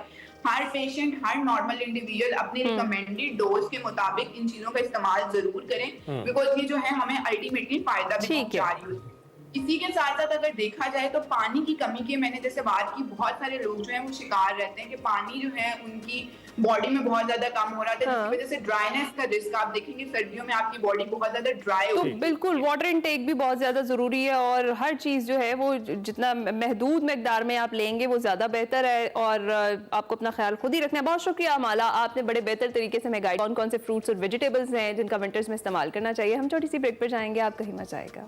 हर पेशेंट, हर नॉर्मल इंडिविजुअल अपनी रिकमेंडेड डोज के मुताबिक इन चीजों का इस्तेमाल जरूर करें, बिकॉज ये जो है हमें अल्टीमेटली फायदा भी पहुंचा रही होती है। इसी के साथ साथ अगर देखा जाए तो पानी की कमी की मैंने जैसे बात की, बहुत सारे लोग जो हैं वो शिकार रहते हैं कि पानी जो है उनकी बॉडी में बहुत ज्यादा कम हो रहा था, जिसकी वजह से ड्राइनेस का रिस्क आप देखेंगे सर्दियों में आपकी बॉडी बहुत ज्यादा ड्राई हो। तो बिल्कुल वाटर इनटेक भी बहुत ज्यादा जरूरी है और हर चीज जो है वो जितना महदूद मकदार में आप लेंगे वो ज्यादा बेहतर है और आपको अपना ख्याल खुद ही रखना है। बहुत शुक्रिया अमाला, आपने बड़े बेहतर तरीके से हमें गाइड कौन कौन से फ्रूट्स और वेजिटेबल्स हैं जिनका विंटर्स में इस्तेमाल करना चाहिए। हम छोटी सी ब्रेक पर जाएंगे, आप कहीं मत जाएगा।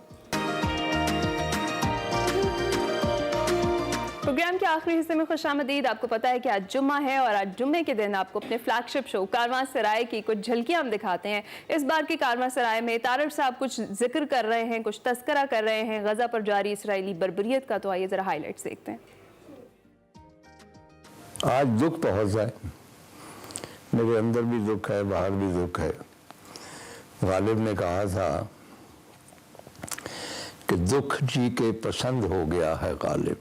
प्रोग्राम के आखिरी हिस्से में खुशामदीद। आपको पता है कि आज जुम्मा है और आज जुम्मे के दिन आपको अपने फ्लैगशिप शो कारवां सराय की कुछ झलकियां हम दिखाते हैं। इस बार की कारवां सराय में तारड़ साहब कुछ जिक्र कर रहे हैं, कुछ तस्करा कर रहे हैं गजा पर जारी इसराइली बर्बरियत का। तो आइए जरा हाईलाइट्स देखते हैं। आज दुख बहुत है, मेरे अंदर भी दुख है, बाहर भी दुख है। गालिब ने कहा था कि दुख जी के पसंद हो गया है गालिब,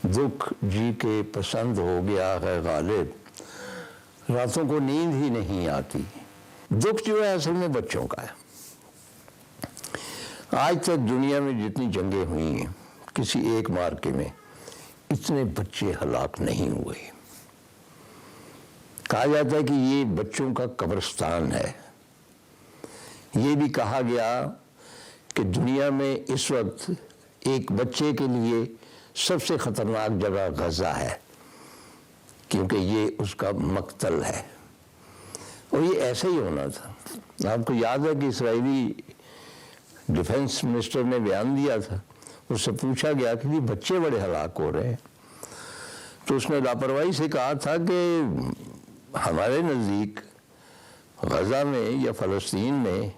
दुख जी के पसंद हो गया है गालिब, रातों को नींद ही नहीं आती। दुख जो है असल में बच्चों का है। आज तक दुनिया में जितनी जंगें हुई हैं, किसी एक मार्के में इतने बच्चे हलाक नहीं हुए। कहा जाता है कि ये बच्चों का कब्रिस्तान है। ये भी कहा गया कि दुनिया में इस वक्त एक बच्चे के लिए सबसे खतरनाक जगह गजा है, क्योंकि ये उसका मक्तल है। और ये ऐसा ही होना था। आपको याद है कि इस्राएली डिफेंस मिनिस्टर ने बयान दिया था, उससे पूछा गया कि ये बच्चे बड़े हलाक हो रहे हैं, तो उसने लापरवाही से कहा था कि हमारे नज़दीक गजा में या फ़लस्तीन में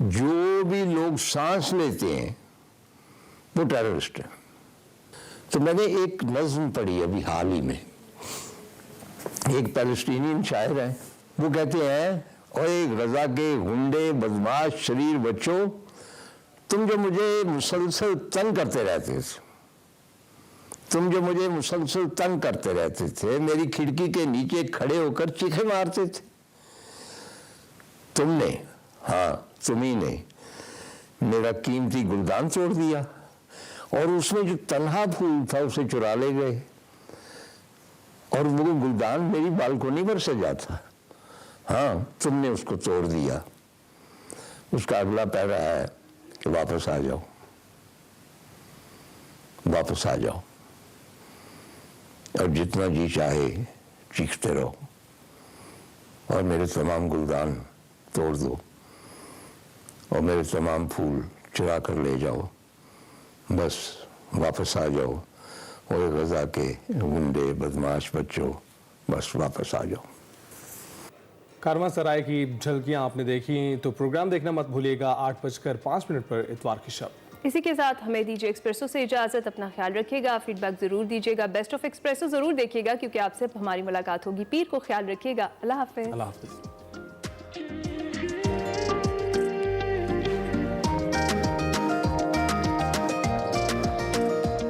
जो भी लोग सांस लेते हैं वो टेररिस्ट है। तो मैंने एक नज़्म पढ़ी अभी हाल ही में, एक पैलेस्टीनियन शायर है, वो कहते हैं, ओए गजा के गुंडे बदमाश शरीर बच्चों, तुम जो मुझे मुसलसल तंग करते रहते थे, तुम जो मुझे मुसलसल तंग करते रहते थे, मेरी खिड़की के नीचे खड़े होकर चीखे मारते थे, तुमने, हाँ तुम्ही ने मेरा कीमती गुलदान तोड़ दिया और उसमें जो तन्हा फूल था उसे चुरा ले गए और वो गुलदान मेरी बालकोनी पर सजा था। हाँ, तुमने उसको तोड़ दिया। उसका अगला पैरा है कि वापस आ जाओ, वापस आ जाओ और जितना जी चाहे चीखते रहो और मेरे तमाम गुलदान तोड़ दो और मेरे तमाम फूल चुरा कर ले जाओ, बस वापस आ जाओ। और गजा के गुंडे बदमाश बच्चों, बस वापस आ जाओ। कारवां सराय की झलकियां आपने देखी, तो प्रोग्राम देखना मत भूलिएगा 8:05 पर इतवार की शब। इसी के साथ हमें दीजिए एक्सप्रेसो से इजाज़त। अपना ख्याल रखिएगा, फीडबैक ज़रूर दीजिएगा, बेस्ट ऑफ एक्सप्रेसो ज़रूर देखिएगा क्योंकि आपसे हमारी मुलाकात होगी। पीर को ख्याल रखिएगा। अल्लाह हाफ़िज़। अल्लाह हाफ़िज़।